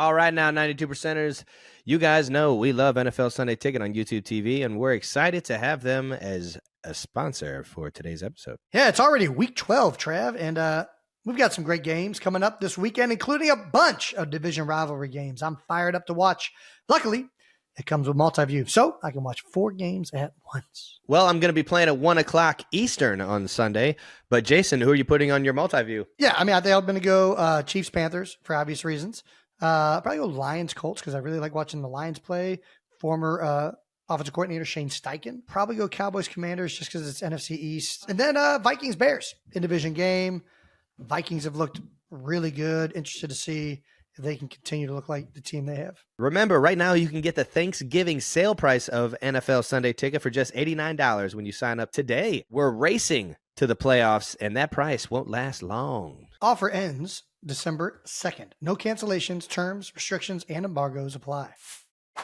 All right, now 92 percenters, you guys know we love NFL Sunday Ticket on YouTube TV, and we're excited to have them as a sponsor for today's episode. Yeah, it's already week 12, Trav, and we've got some great games coming up this weekend, including a bunch of division rivalry games. I'm fired up to watch. Luckily, it comes with multi-view, so I can watch 4 games at once. Well, I'm going to be playing at 1 o'clock Eastern on Sunday, but Jason, who are you putting on your multi-view? Yeah, I mean, I think I'm going to go Chiefs-Panthers for obvious reasons. Probably go Lions-Colts because I really like watching the Lions play. Former offensive coordinator Shane Steichen. Probably go Cowboys-Commanders just because it's NFC East. And then Vikings-Bears in division game. Vikings have looked really good. Interested to see if they can continue to look like the team they have. Remember, right now you can get the Thanksgiving sale price of NFL Sunday Ticket for just $89 when you sign up today. We're racing to the playoffs, and that price won't last long. Offer ends December 2nd. No cancellations, terms, restrictions, and embargoes apply.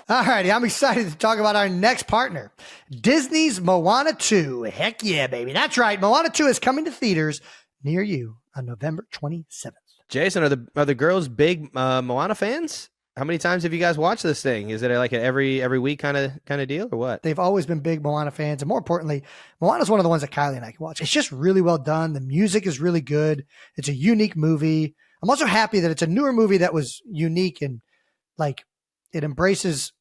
All righty, I'm excited to talk about our next partner, Disney's Moana 2. Heck yeah, baby. That's right. Moana 2 is coming to theaters near you on November 27th. Jason, are the girls big Moana fans? How many times have you guys watched this thing? Is it like an every week kind of deal or what? They've always been big Moana fans. And more importantly, Moana is one of the ones that Kylie and I can watch. It's just really well done. The music is really good. It's a unique movie. I'm also happy that it's a newer movie that was unique and like it embraces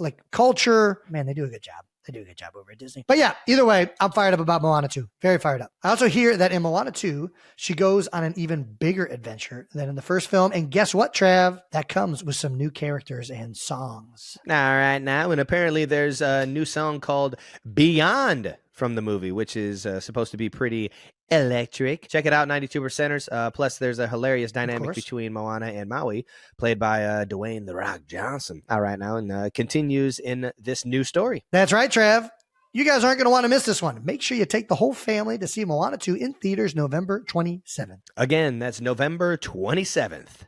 like culture. Man, they do a good job. They do a good job over at Disney. But yeah, either way, I'm fired up about Moana 2. Very fired up. I also hear that in Moana 2, she goes on an even bigger adventure than in the first film. And guess what, Trav? That comes with some new characters and songs. All right, now, and apparently there's a new song called Beyond from the movie, which is supposed to be pretty electric. Check it out, 92 percenters. Plus, there's a hilarious dynamic between Moana and Maui, played by Dwayne "The Rock" Johnson. All right, now, and continues in this new story. That's right, Trav. You guys aren't going to want to miss this one. Make sure you take the whole family to see Moana 2 in theaters November 27th. Again, that's November 27th.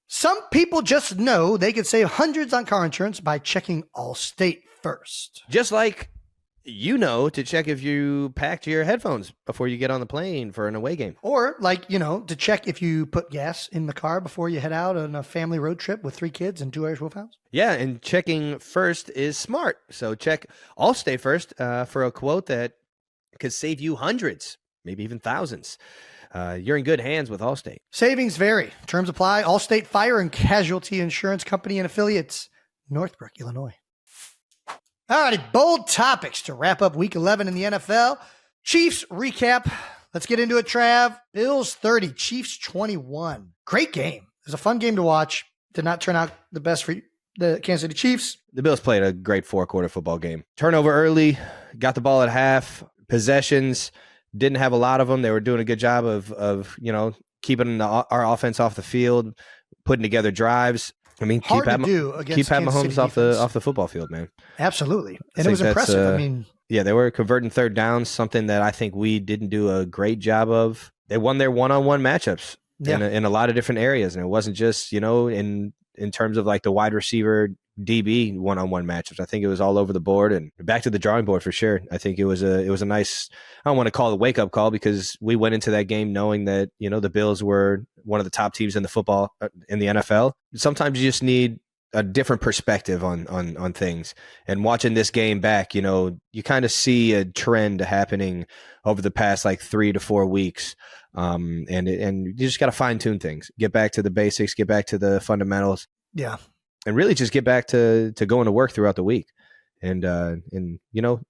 Some people just know they could save hundreds on car insurance by checking Allstate first. Just like to check if you packed your headphones before you get on the plane for an away game. Or to check if you put gas in the car before you head out on a family road trip with 3 kids and 2 Irish Wolfhounds. Yeah, and checking first is smart. So check Allstate first for a quote that could save you hundreds, maybe even thousands. You're in good hands with Allstate. Savings vary. Terms apply. Allstate Fire and Casualty Insurance Company and Affiliates, Northbrook, Illinois. All righty, bold topics to wrap up week 11 in the NFL. Chiefs recap. Let's get into it, Trav. Bills 30, Chiefs 21. Great game. It was a fun game to watch. Did not turn out the best for the Kansas City Chiefs. The Bills played a great 4-quarter football game. Turnover early, got the ball at half, possessions, didn't have a lot of them. They were doing a good job of keeping our offense off the field, putting together drives. I mean, keep having Mahomes off the football field, man. Absolutely. And it was impressive. They were converting third downs, something that I think we didn't do a great job of. They won their one-on-one matchups in a lot of different areas. And it wasn't just, in terms of like the wide receiver DB one-on-one matchups. I think it was all over the board and back to the drawing board for sure. I think it was a nice, I don't want to call it a wake-up call because we went into that game knowing that, the Bills were one of the top teams in the NFL. Sometimes you just need a different perspective on things. And watching this game back, you kind of see a trend happening over the past like 3 to 4 weeks. And you just got to fine tune things, get back to the basics, get back to the fundamentals. Yeah. And really just get back to going to work throughout the week. And I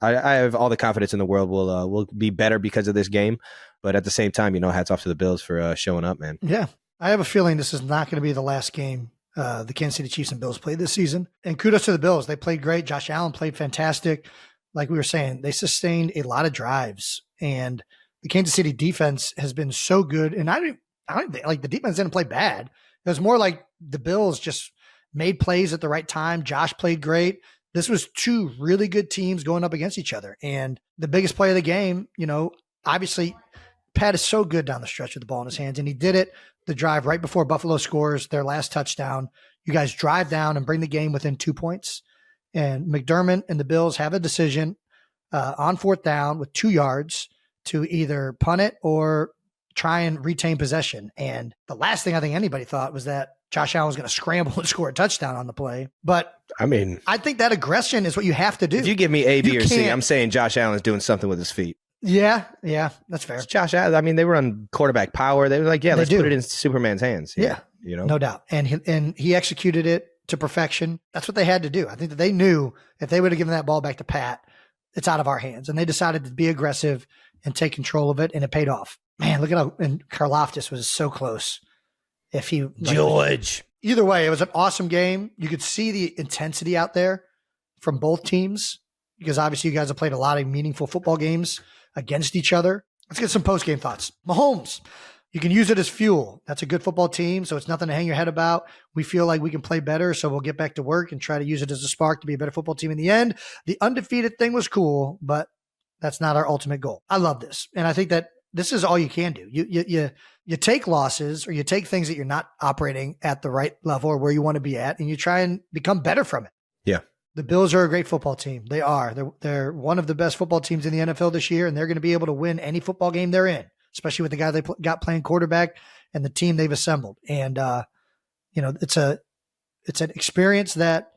have all the confidence in the world we'll be better because of this game. But at the same time, hats off to the Bills for showing up, man. Yeah. I have a feeling this is not going to be the last game the Kansas City Chiefs and Bills played this season. And kudos to the Bills. They played great. Josh Allen played fantastic. Like we were saying, they sustained a lot of drives. And the Kansas City defense has been so good. And I don't like the defense didn't play bad. It was more like the Bills just made plays at the right time. Josh played great. This was 2 really good teams going up against each other. And the biggest play of the game, obviously Pat is so good down the stretch with the ball in his hands. And he did it the drive right before Buffalo scores their last touchdown. You guys drive down and bring the game within 2 points. And McDermott and the Bills have a decision on 4th down with 2 yards to either punt it or try and retain possession. And the last thing I think anybody thought was that Josh Allen was going to scramble and score a touchdown on the play. But I mean, I think that aggression is what you have to do. If you give me A, B, or C, I'm saying Josh Allen's doing something with his feet. Yeah, that's fair. It's Josh Allen. I mean, they were on quarterback power. They were like, let's put it in Superman's hands. Yeah, no doubt. And he executed it to perfection. That's what they had to do. I think that they knew if they would have given that ball back to Pat, it's out of our hands. And they decided to be aggressive and take control of it, and it paid off. Man, look at how, and Karlaftis was so close. If he George. Either way, it was an awesome game. You could see the intensity out there from both teams because obviously you guys have played a lot of meaningful football games against each other. Let's get some post-game thoughts. Mahomes, you can use it as fuel. That's a good football team, so it's nothing to hang your head about. We feel like we can play better, so we'll get back to work and try to use it as a spark to be a better football team in the end. The undefeated thing was cool, but that's not our ultimate goal. I love this, and I think that this is all you can do. You take losses or you take things that you're not operating at the right level or where you want to be at, and you try and become better from it. Yeah. The Bills are a great football team. They are. They're one of the best football teams in the NFL this year, and they're going to be able to win any football game they're in, especially with the guy they got playing quarterback and the team they've assembled. And, it's an experience that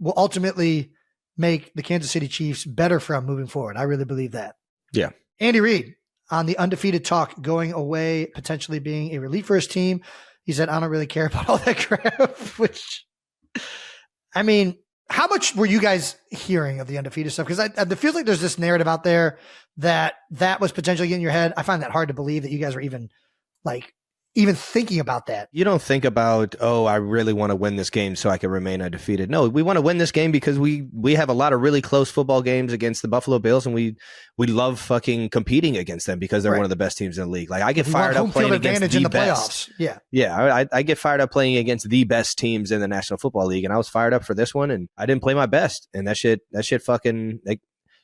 will ultimately make the Kansas City Chiefs better from moving forward. I really believe that. Yeah. Andy Reid on the undefeated talk, going away, potentially being a relief for his team. He said, I don't really care about all that crap, which, I mean, how much were you guys hearing of the undefeated stuff? Because it feels like there's this narrative out there that was potentially in your head. I find that hard to believe that you guys were even thinking about that. You don't think about, I really want to win this game so I can remain undefeated. No, we want to win this game because we have a lot of really close football games against the Buffalo Bills, and we love fucking competing against them because they're one of the best teams in the league. Like I get fired up playing against the best. Yeah. Yeah, I get fired up playing against the best teams in the National Football League, and I was fired up for this one, and I didn't play my best, and that shit fucking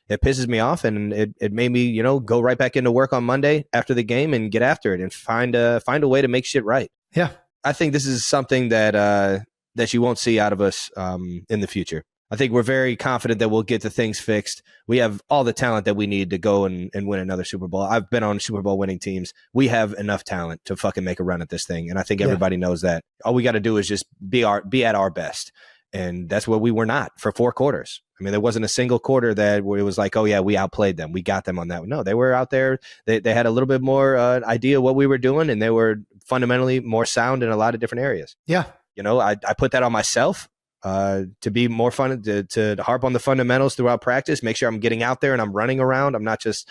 it pisses me off, and it made me, go right back into work on Monday after the game and get after it and find a way to make shit right. Yeah. I think this is something that you won't see out of us in the future. I think we're very confident that we'll get the things fixed. We have all the talent that we need to go and win another Super Bowl. I've been on Super Bowl winning teams. We have enough talent to fucking make a run at this thing, and I think everybody knows that. All we got to do is just be at our best. And that's what we were not for 4 quarters. I mean, there wasn't a single quarter where it was like, oh, yeah, we outplayed them. We got them on that one. No, they were out there. They had a little bit more idea of what we were doing, and they were fundamentally more sound in a lot of different areas. Yeah. I put that on myself to be more fun, to harp on the fundamentals throughout practice, make sure I'm getting out there and I'm running around. I'm not just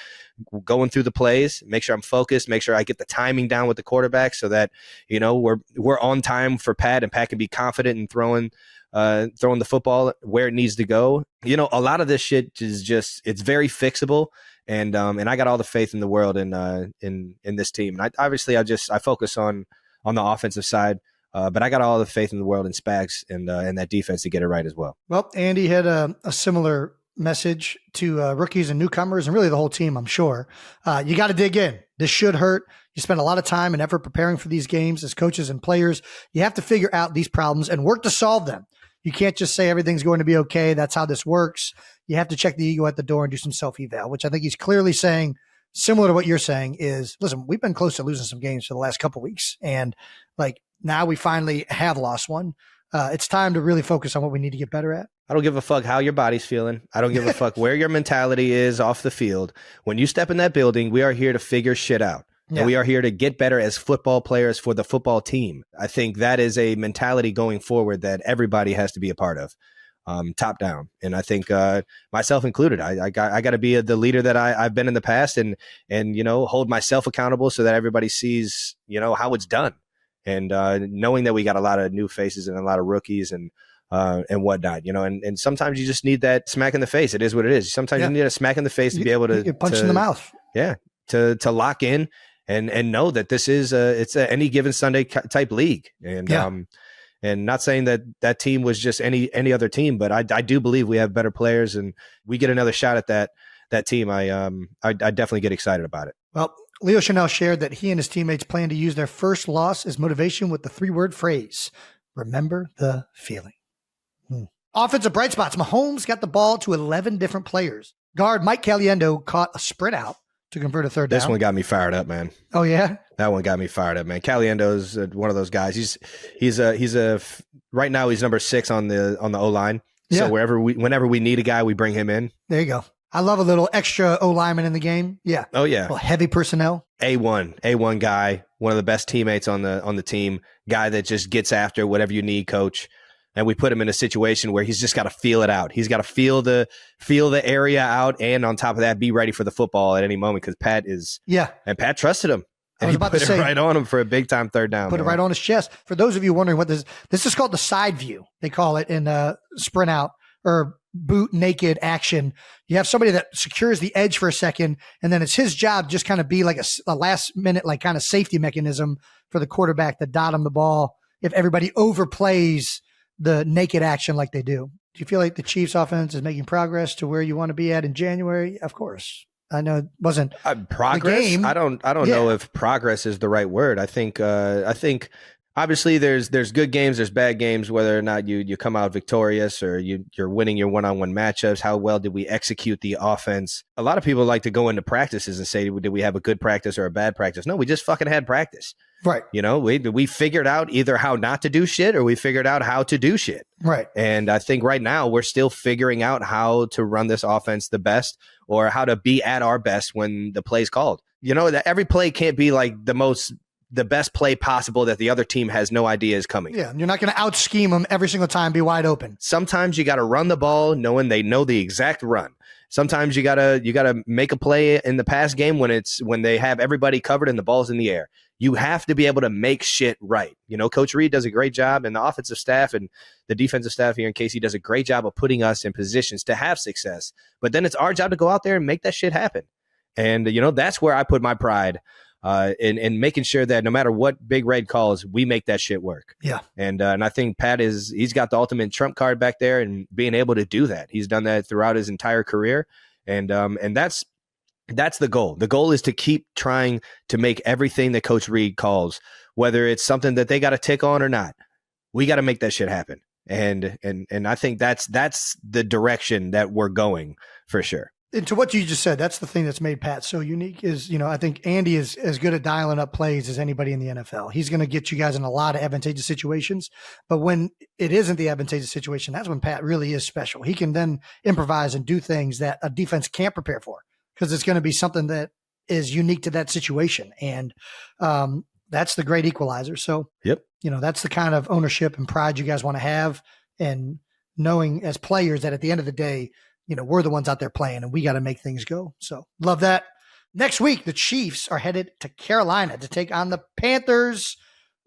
going through the plays, make sure I'm focused, make sure I get the timing down with the quarterback so that, we're on time for Pat, and Pat can be confident in throwing the football where it needs to go. A lot of this shit is just, it's very fixable. And I got all the faith in the world in this team. And I focus on the offensive side, but I got all the faith in the world in Spags and that defense to get it right as well. Well, Andy had a similar message to rookies and newcomers and really the whole team, I'm sure. You got to dig in. This should hurt. You spend a lot of time and effort preparing for these games as coaches and players. You have to figure out these problems and work to solve them. You can't just say everything's going to be okay. That's how this works. You have to check the ego at the door and do some self-eval, which I think he's clearly saying, similar to what you're saying, is, listen, we've been close to losing some games for the last couple of weeks. And now we finally have lost one. It's time to really focus on what we need to get better at. I don't give a fuck how your body's feeling. I don't give a fuck where your mentality is off the field. When you step in that building, we are here to figure shit out. Yeah. And we are here to get better as football players for the football team. I think that is a mentality going forward that everybody has to be a part of, top down. And I think myself included, I got to be the leader that I've been in the past, and hold myself accountable so that everybody sees how it's done. And knowing that we got a lot of new faces and a lot of rookies and whatnot, and sometimes you just need that smack in the face. It is what it is. Sometimes you need a smack in the face to be able to get punched in the mouth. Yeah, to lock in. And know that this is it's a any given Sunday type league, and not saying that team was just any other team, but I do believe we have better players, and we get another shot at that team. I definitely get excited about it. Well, Leo Chanel shared that he and his teammates plan to use their first loss as motivation with the 3-word phrase: remember the feeling. Offensive bright spots: Mahomes got the ball to 11 different players. Guard Mike Caliendo caught a spread out to convert a third down. This one got me fired up, man. Oh, yeah? That one got me fired up, man. Caliendo's one of those guys. Right now he's number 6 on the O-line. Yeah. So whenever we need a guy, we bring him in. There you go. I love a little extra O-lineman in the game. Yeah. Oh, yeah. Well, heavy personnel. A1 guy, one of the best teammates on the team, guy that just gets after whatever you need, coach. And we put him in a situation where he's just got to feel it out. He's got to feel the area out, and on top of that, be ready for the football at any moment, because Pat is. Yeah. And Pat trusted him. And he put it right on him for a big time third down. Put it right on his chest. For those of you wondering what this is called the side view. They call it in sprint out or boot naked action. You have somebody that secures the edge for a second, and then it's his job just kind of be like a last minute, like kind of safety mechanism for the quarterback to dot him the ball if everybody overplays the naked action like they do. Do you feel like the Chiefs offense is making progress to where you want to be at in January? Of course. I know it wasn't progress. Game. I don't know if progress is the right word. I think obviously there's good games, there's bad games, whether or not you come out victorious or you're winning your one-on-one matchups. How well did we execute the offense? A lot of people like to go into practices and say, did we have a good practice or a bad practice? No, we just fucking had practice. Right. You know, we figured out either how not to do shit or we figured out how to do shit. Right. And I think right now we're still figuring out how to run this offense the best, or how to be at our best when the play's called. You know, that every play can't be like the best play possible that the other team has no idea is coming. Yeah, you're not going to out scheme them every single time, be wide open. Sometimes you got to run the ball knowing they know the exact run. Sometimes you gotta make a play in the pass game when they have everybody covered and the ball's in the air. You have to be able to make shit right. You know, Coach Reed does a great job, and the offensive staff and the defensive staff here in KC does a great job of putting us in positions to have success. But then it's our job to go out there and make that shit happen. And, you know, that's where I put my pride in making sure that no matter what Big Red calls, we make that shit work. Yeah. And I think Pat he's got the ultimate trump card back there and being able to do that. He's done that throughout his entire career. And that's the goal. The goal is to keep trying to make everything that Coach Reed calls, whether it's something that they got to tick on or not, we got to make that shit happen. And I think that's the direction that we're going for sure. And to what you just said, that's the thing that's made Pat so unique is, you know, I think Andy is as good at dialing up plays as anybody in the NFL. He's going to get you guys in a lot of advantageous situations. But when it isn't the advantageous situation, that's when Pat really is special. He can then improvise and do things that a defense can't prepare for because it's going to be something that is unique to that situation. And that's the great equalizer. So, yep, you know, that's the kind of ownership and pride you guys want to have, and knowing as players that at the end of the day, you know, we're the ones out there playing and we got to make things go. So love that. Next week, the Chiefs are headed to Carolina to take on the Panthers.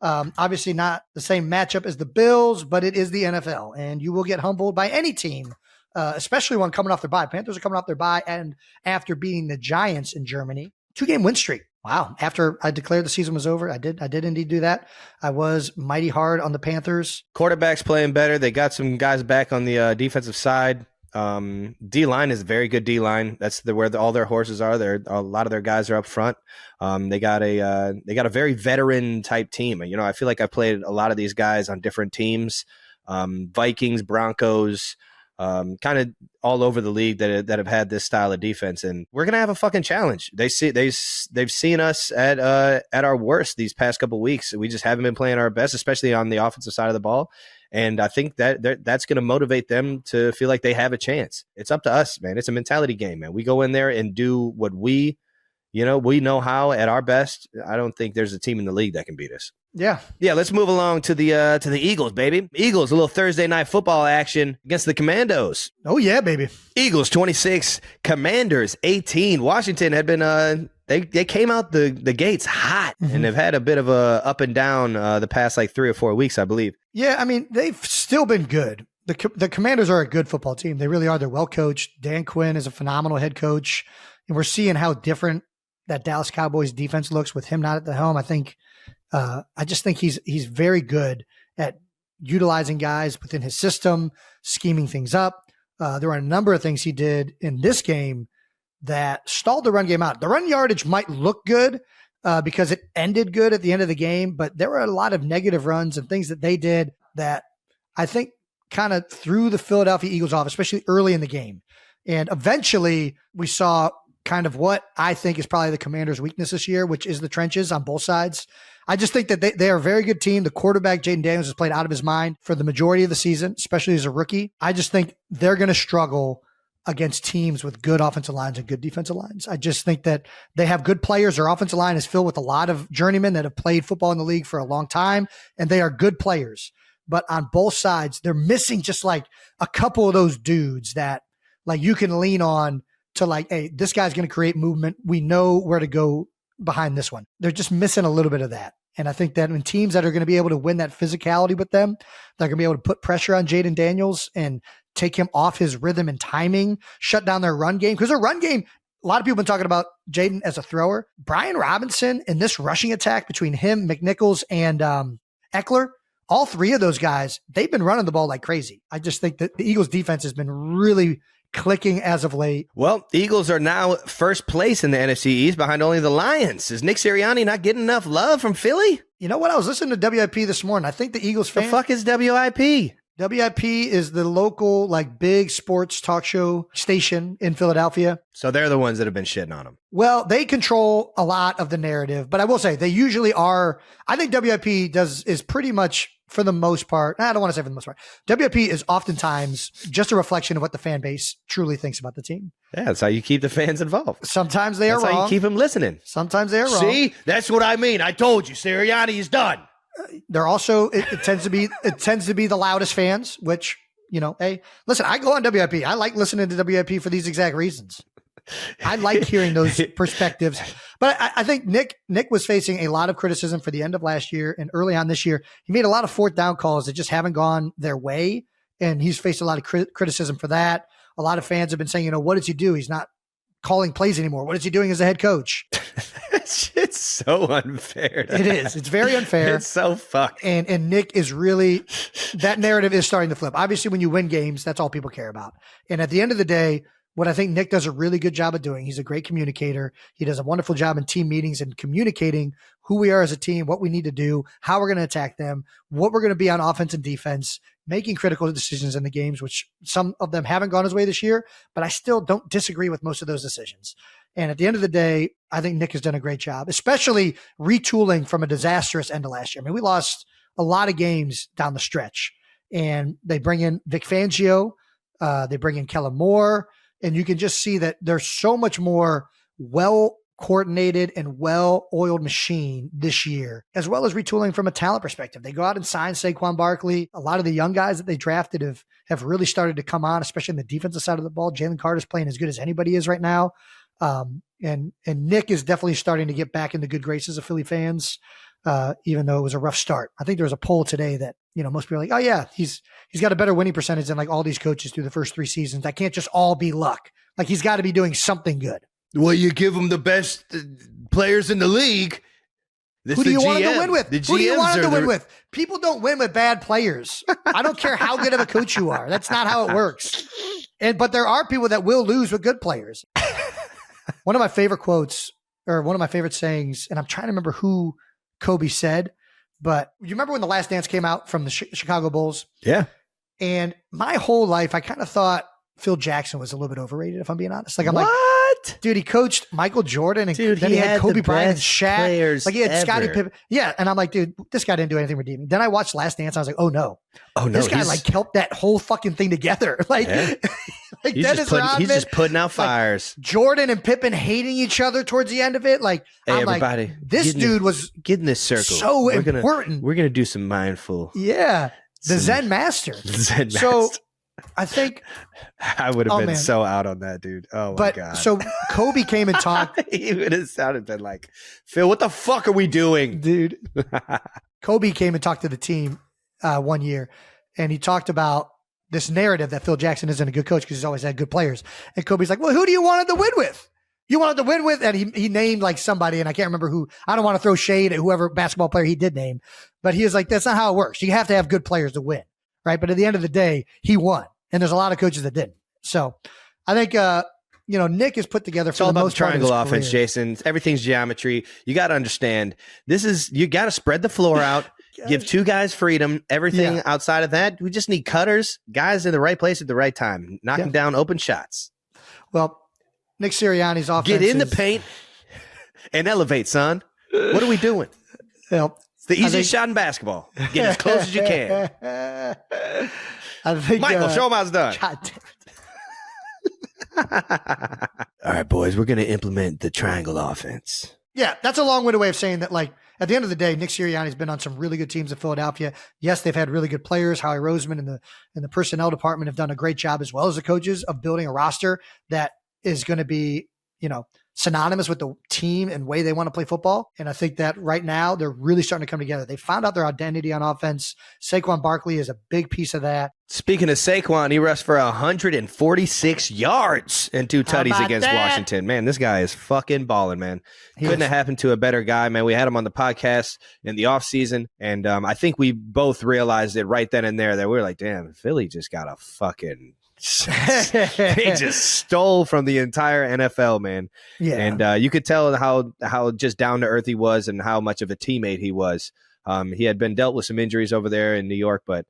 Obviously not the same matchup as the Bills, but it is the NFL and you will get humbled by any team, especially one coming off their bye. Panthers are coming off their bye and after beating the Giants in Germany, 2-game win streak. Wow. After I declared the season was over, I did indeed do that. I was mighty hard on the Panthers. Quarterback's playing better. They got some guys back on the defensive side. D-line is a very good D-line. That's where all their horses are. A lot of their guys are up front. They got a very veteran type team. You know, I feel like I played a lot of these guys on different teams. Vikings, Broncos, kind of all over the league that have had this style of defense, and we're gonna have a fucking challenge. They've seen us at our worst these past couple of weeks. We just haven't been playing our best, especially on the offensive side of the ball. And I think that's going to motivate them to feel like they have a chance. It's up to us, man. It's a mentality game, man. We go in there and do what we know how at our best. I don't think there's a team in the league that can beat us. Yeah. Let's move along to the Eagles, baby. Eagles, a little Thursday night football action against the Commandos. Oh yeah, baby. Eagles 26, Commanders 18. Washington had been they came out the gates hot, and they've had a bit of a up and down the past like 3 or 4 weeks, I believe. Yeah, I mean, they've still been good. The Commanders are a good football team. They really are. They're well coached. Dan Quinn is a phenomenal head coach, and we're seeing how different that Dallas Cowboys defense looks with him not at the helm. I just think he's very good at utilizing guys within his system, scheming things up. There were a number of things he did in this game that stalled the run game out. The run yardage might look good because it ended good at the end of the game, but there were a lot of negative runs and things that they did that I think kind of threw the Philadelphia Eagles off, especially early in the game. And eventually we saw kind of what I think is probably the Commanders' weakness this year, which is the trenches on both sides. I just think that they are a very good team. The quarterback, Jaden Daniels, has played out of his mind for the majority of the season, especially as a rookie. I just think they're going to struggle against teams with good offensive lines and good defensive lines. I just think that they have good players. Their offensive line is filled with a lot of journeymen that have played football in the league for a long time, and they are good players. But on both sides, they're missing just like a couple of those dudes that like you can lean on to like, hey, this guy's going to create movement. We know where to go behind this one. They're just missing a little bit of that. And I think that when teams that are going to be able to win that physicality with them, they're going to be able to put pressure on Jaden Daniels and take him off his rhythm and timing, shut down their run game. Because their run game, a lot of people have been talking about Jaden as a thrower. Brian Robinson and this rushing attack between him, McNichols, and Eckler, all three of those guys, they've been running the ball like crazy. I just think that the Eagles defense has been really clicking as of late. Well, the Eagles are now first place in the NFC East behind only the Lions. Is Nick Sirianni not getting enough love from Philly? You know what? I was listening to WIP this morning. I think the Eagles The fuck is WIP? WIP is the local, like, big sports talk show station in Philadelphia. So they're the ones that have been shitting on them. Well, they control a lot of the narrative, but I will say they usually are. I think WIP is pretty much, for the most part, I don't want to say for the most part, WIP is oftentimes just a reflection of what the fan base truly thinks about the team. Yeah, that's how you keep the fans involved. Sometimes they are wrong. That's how you keep them listening. Sometimes they are wrong. See, that's what I mean. I told you, Sirianni is done. They're also, it tends to be the loudest fans, which, you know, hey, listen, I go on WIP. I like listening to WIP for these exact reasons. I like hearing those perspectives. But I think Nick was facing a lot of criticism for the end of last year and early on this year. He made a lot of fourth down calls that just haven't gone their way. And he's faced a lot of criticism for that. A lot of fans have been saying, you know, what does he do? He's not calling plays anymore. What is he doing as a head coach? It's so unfair. It is. It's very unfair. It's so fucked. And Nick is really, that narrative is starting to flip. Obviously, when you win games, that's all people care about. And at the end of the day, what I think Nick does a really good job of doing, he's a great communicator. He does a wonderful job in team meetings and communicating who we are as a team, what we need to do, how we're going to attack them, what we're going to be on offense and defense, making critical decisions in the games, which some of them haven't gone his way this year, but I still don't disagree with most of those decisions. And at the end of the day, I think Nick has done a great job, especially retooling from a disastrous end of last year. I mean, we lost a lot of games down the stretch, and they bring in Vic Fangio, they bring in Kellen Moore, and you can just see that there's so much more well-coordinated and well-oiled machine this year, as well as retooling from a talent perspective. They go out and sign Saquon Barkley. A lot of the young guys that they drafted have really started to come on, especially on the defensive side of the ball. Jalen Carter's playing as good as anybody is right now. And Nick is definitely starting to get back in the good graces of Philly fans, even though it was a rough start. I think there was a poll today that, you know, most people are like, oh yeah, he's got a better winning percentage than like all these coaches through the first 3 seasons. That can't just all be luck. Like, he's got to be doing something good. Well, you give him the best players in the league. Who do you want him to win with? Who do you want him to win with? People don't win with bad players. I don't care how good of a coach you are. That's not how it works. But there are people that will lose with good players. One of my favorite quotes, or one of my favorite sayings, and I'm trying to remember who Kobe said, but you remember when The Last Dance came out from the Chicago Bulls? Yeah. And my whole life, I kind of thought Phil Jackson was a little bit overrated, if I'm being honest. Like, I'm what? Like, dude, he coached Michael Jordan, and then he had Kobe Bryant and Shaq. Like, he had Scottie Pippen. Yeah. And I'm like, dude, this guy didn't do anything redeeming. Then I watched Last Dance. I was like, oh no. This guy like kept that whole fucking thing together. Like, yeah. Like he's Dennis Rodman, he's just putting out fires. Like Jordan and Pippen hating each other towards the end of it. Like, hey, I'm everybody, like, this dude was get in this circle. So important. We're gonna do some mindful. Yeah, the Zen Master. Zen Master. So I think I would have been so out on that, dude. Oh my god. So Kobe came and talked. He would have been like, Phil, what the fuck are we doing, dude? Kobe came and talked to the team one year, and he talked about this narrative that Phil Jackson isn't a good coach because he's always had good players. And Kobe's like, well, who do you want him to win with? You wanted to win with? And he named like somebody, and I can't remember who. I don't want to throw shade at whoever basketball player he did name, but he was like, that's not how it works. You have to have good players to win, right? But at the end of the day, he won, and there's a lot of coaches that didn't. So I think, Nick has put together for the most part triangle offense, Jason. Everything's geometry. You got to understand, you got to spread the floor out. Give 2 guys freedom. Everything outside of that, we just need cutters, guys in the right place at the right time, knocking down open shots. Well, Nick Sirianni's offense. Get in the paint and elevate, son. What are we doing? Well, it's the easiest shot in basketball. Get as close as you can. I think Michael, show him how it's done. God damn it. All right, boys, we're going to implement the triangle offense. Yeah, that's a long-winded way of saying that, like, at the end of the day, Nick Sirianni's been on some really good teams in Philadelphia. Yes, they've had really good players. Howie Roseman and the personnel department have done a great job, as well as the coaches, of building a roster that is going to be, synonymous with the team and way they want to play football. And I think that right now they're really starting to come together. They found out their identity on offense. Saquon Barkley is a big piece of that. Speaking of Saquon, he rushed for 146 yards and 2 tutties against Washington. Man, this guy is fucking balling, man. Couldn't have happened to a better guy, man. We had him on the podcast in the offseason, and I think we both realized it right then and there that we were like, damn, Philly just got a fucking they just stole from the entire NFL, man. Yeah. And you could tell how just down to earth he was and how much of a teammate he was. He had been dealt with some injuries over there in New York, but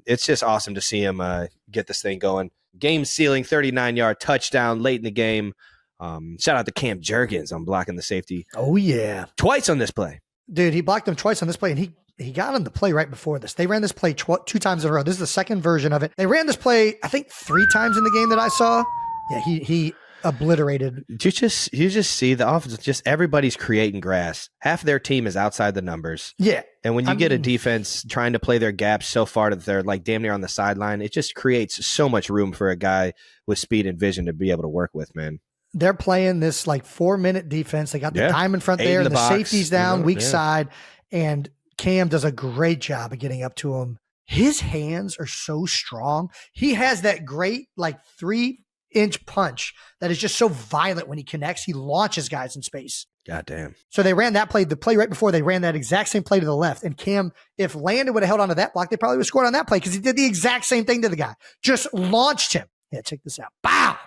it's just awesome to see him get this thing going. Game sealing 39-yard touchdown late in the game. Shout out to Cam Jurgens on blocking the safety. Oh, yeah. Twice on this play. Dude, he blocked him twice on this play, and he got him the play right before this. They ran this play 2 times in a row. This is the second version of it. They ran this play, I think, 3 times in the game that I saw. Yeah, he obliterated. You just see the offense. Just everybody's creating grass. Half of their team is outside the numbers. Yeah. And when you get a defense trying to play their gaps so far that they're like damn near on the sideline, it just creates so much room for a guy with speed and vision to be able to work with, man. They're playing this like 4-minute defense. They got the dime in front there, and the safety's down, weak side, and Cam does a great job of getting up to him. His hands are so strong. He has that great like 3-inch punch that is just so violent when he connects. He launches guys in space. God damn. So they ran that play. The play right before, they ran that exact same play to the left. And Cam, if Landon would have held onto that block, they probably would have scored on that play because he did the exact same thing to the guy. Just launched him. Yeah, check this out. Bow!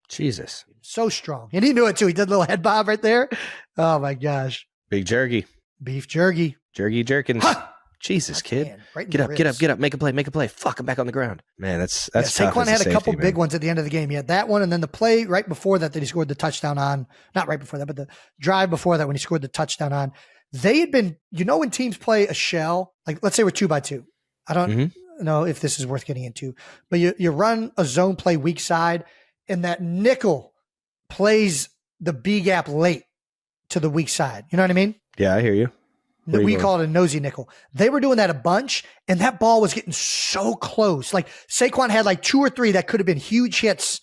Jesus. So strong. And he knew it too. He did a little head bob right there. Oh my gosh. Big jerky. Beef jerky. Jerky jerkins. Huh! Jesus, kid. Right get up. Make a play. Fuck, I'm back on the ground. Man, that's tough. Saquon had a couple big ones at the end of the game. He had that one, and then the play right before that he scored the touchdown on. Not right before that, but the drive before that when he scored the touchdown on. They had been, when teams play a shell, like let's say we're 2x2. I don't know if this is worth getting into, but you run a zone play weak side, and that nickel plays the B gap late to the weak side. You know what I mean? Yeah, I hear you. We call it a nosy nickel. They were doing that a bunch, and that ball was getting so close. Like Saquon had like 2 or 3 that could have been huge hits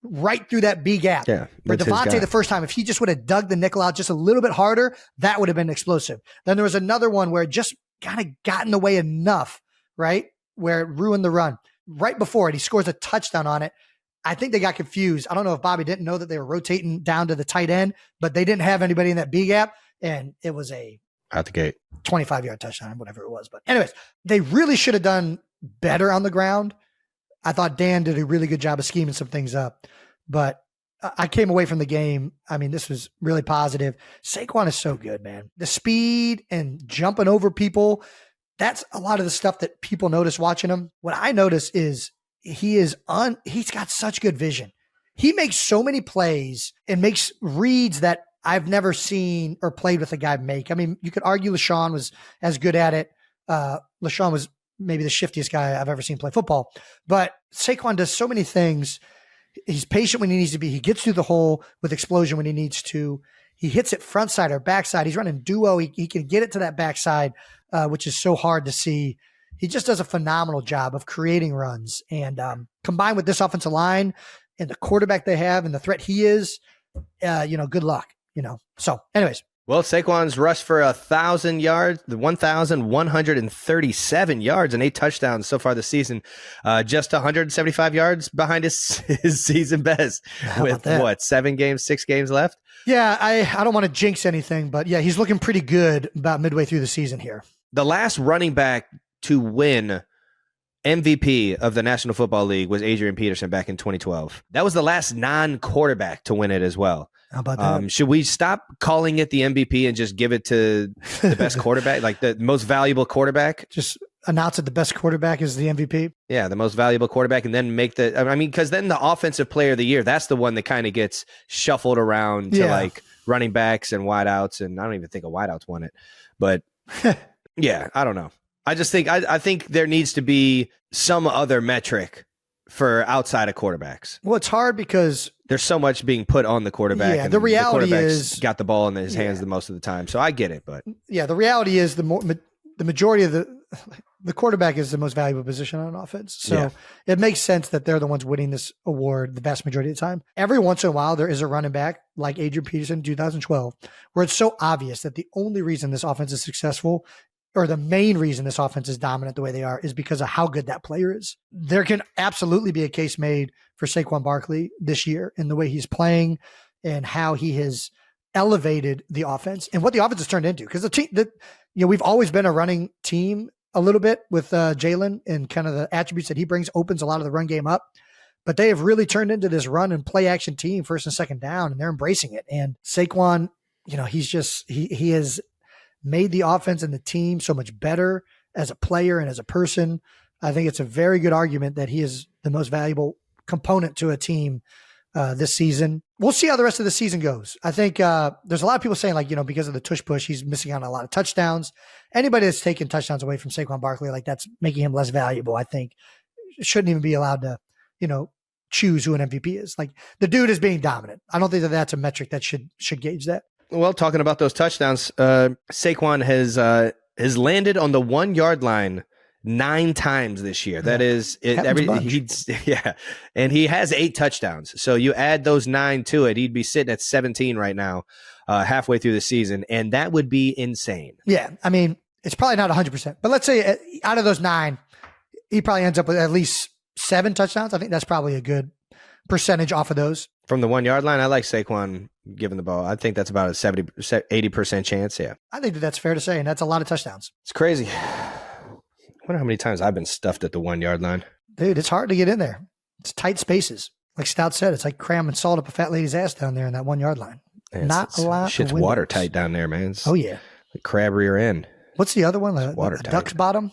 right through that B gap. Yeah, but Devontae the first time, if he just would have dug the nickel out just a little bit harder, that would have been explosive. Then there was another one where it just kind of got in the way enough, right? Where it ruined the run. Right before it, he scores a touchdown on it. I think they got confused. I don't know if Bobby didn't know that they were rotating down to the tight end, but they didn't have anybody in that B gap, and it was a out the gate 25-yard touchdown, whatever it was. But anyways, they really should have done better on the ground. I thought Dan did a really good job of scheming some things up, but I came away from the game. I mean, this was really positive. Saquon is so good, man. The speed and jumping over people, that's a lot of the stuff that people notice watching him. What I notice is he's got such good vision. He makes so many plays and makes reads that I've never seen or played with a guy make. I mean, you could argue LaShawn was as good at it. LaShawn was maybe the shiftiest guy I've ever seen play football. But Saquon does so many things. He's patient when he needs to be. He gets through the hole with explosion when he needs to. He hits it front side or back side. He's running duo. He can get it to that back side, which is so hard to see. He just does a phenomenal job of creating runs. And combined with this offensive line and the quarterback they have and the threat he is, good luck. So anyways. Well, Saquon's rushed for 1,000 yards, 1,137 yards and 8 touchdowns so far this season. Just 175 yards behind his season best with 6 games left? Yeah, I don't want to jinx anything, but yeah, he's looking pretty good about midway through the season here. The last running back to win MVP of the National Football League was Adrian Peterson back in 2012. That was the last non-quarterback to win it as well. How about that? Should we stop calling it the MVP and just give it to the best quarterback, like the most valuable quarterback? Just announce that the best quarterback is the MVP. Yeah, the most valuable quarterback, and then because then the offensive player of the year, that's the one that kind of gets shuffled around to like running backs and wideouts, and I don't even think a wideouts won it. But yeah, I don't know. I just think I think there needs to be some other metric for outside of quarterbacks. Well, it's hard because there's so much being put on the quarterback. Yeah, and the reality the is got the ball in his hands the most of the time. So I get it, but yeah, the reality is the majority of the quarterback is the most valuable position on offense. So it makes sense that they're the ones winning this award the vast majority of the time. Every once in a while, there is a running back like Adrian Peterson in 2012, where it's so obvious that the only reason this offense is successful, or the main reason this offense is dominant the way they are, is because of how good that player is. There can absolutely be a case made for Saquon Barkley this year in the way he's playing and how he has elevated the offense and what the offense has turned into. Because we've always been a running team a little bit with Jalen, and kind of the attributes that he brings opens a lot of the run game up. But they have really turned into this run and play action team, first and second down, and they're embracing it. And Saquon, he has made the offense and the team so much better as a player and as a person. I think it's a very good argument that he is the most valuable component to a team this season. We'll see how the rest of the season goes. I think there's a lot of people saying, because of the tush push, he's missing out on a lot of touchdowns. Anybody that's taking touchdowns away from Saquon Barkley, that's making him less valuable, I think shouldn't even be allowed to, choose who an MVP is. The dude is being dominant. I don't think that that's a metric that should gauge that. Well, talking about those touchdowns, Saquon has landed on the 1 yard line 9 times this year. That is it. And he has 8 touchdowns. So you add those 9 to it, he'd be sitting at 17 right now, halfway through the season, and that would be insane. Yeah, I mean, it's probably not 100%, but let's say out of those 9, he probably ends up with at least 7 touchdowns. I think that's probably a good percentage off of those. From the 1 yard line, I like Saquon giving the ball. I think that's about a 80% chance. Yeah, I think that's fair to say, and that's a lot of touchdowns. It's crazy. I wonder how many times I've been stuffed at the 1 yard line. Dude, it's hard to get in there. It's tight spaces. Like Stout said, it's like cramming salt up a fat lady's ass down there in that 1 yard line. Man, not a lot. Shit's watertight down there, man. Oh yeah, like crab rear end. What's the other one? The duck's bottom.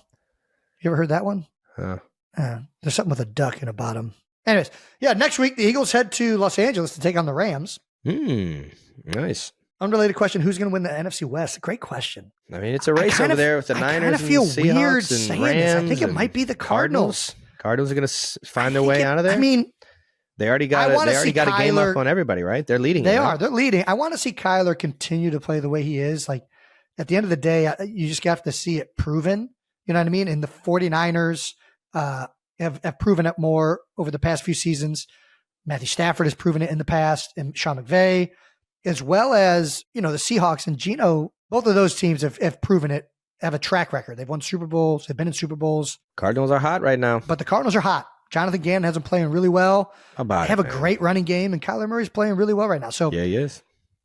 You ever heard that one? There's something with a duck in a bottom. Anyways, next week the Eagles head to Los Angeles to take on the Rams. Nice. Unrelated question: who's going to win the NFC West? Great question. I mean, it's a race over there with the Niners and Seahawks and Rams. I think it might be the Cardinals. Cardinals are going to find their way out of there. I mean, they already got a game up on everybody, right? They're leading. They're leading. I want to see Kyler continue to play the way he is. Like at the end of the day, you just have to see it proven. You know what I mean? And the 49ers have proven it more over the past few seasons. Matthew Stafford has proven it in the past, and Sean McVay, as well as, the Seahawks and Geno. Both of those teams have proven it, have a track record. They've won Super Bowls. They've been in Super Bowls. Cardinals are hot right now. But the Cardinals are hot. Jonathan Gannon has them playing really well. They have a great running game, and Kyler Murray's playing really well right now. So yeah, he is.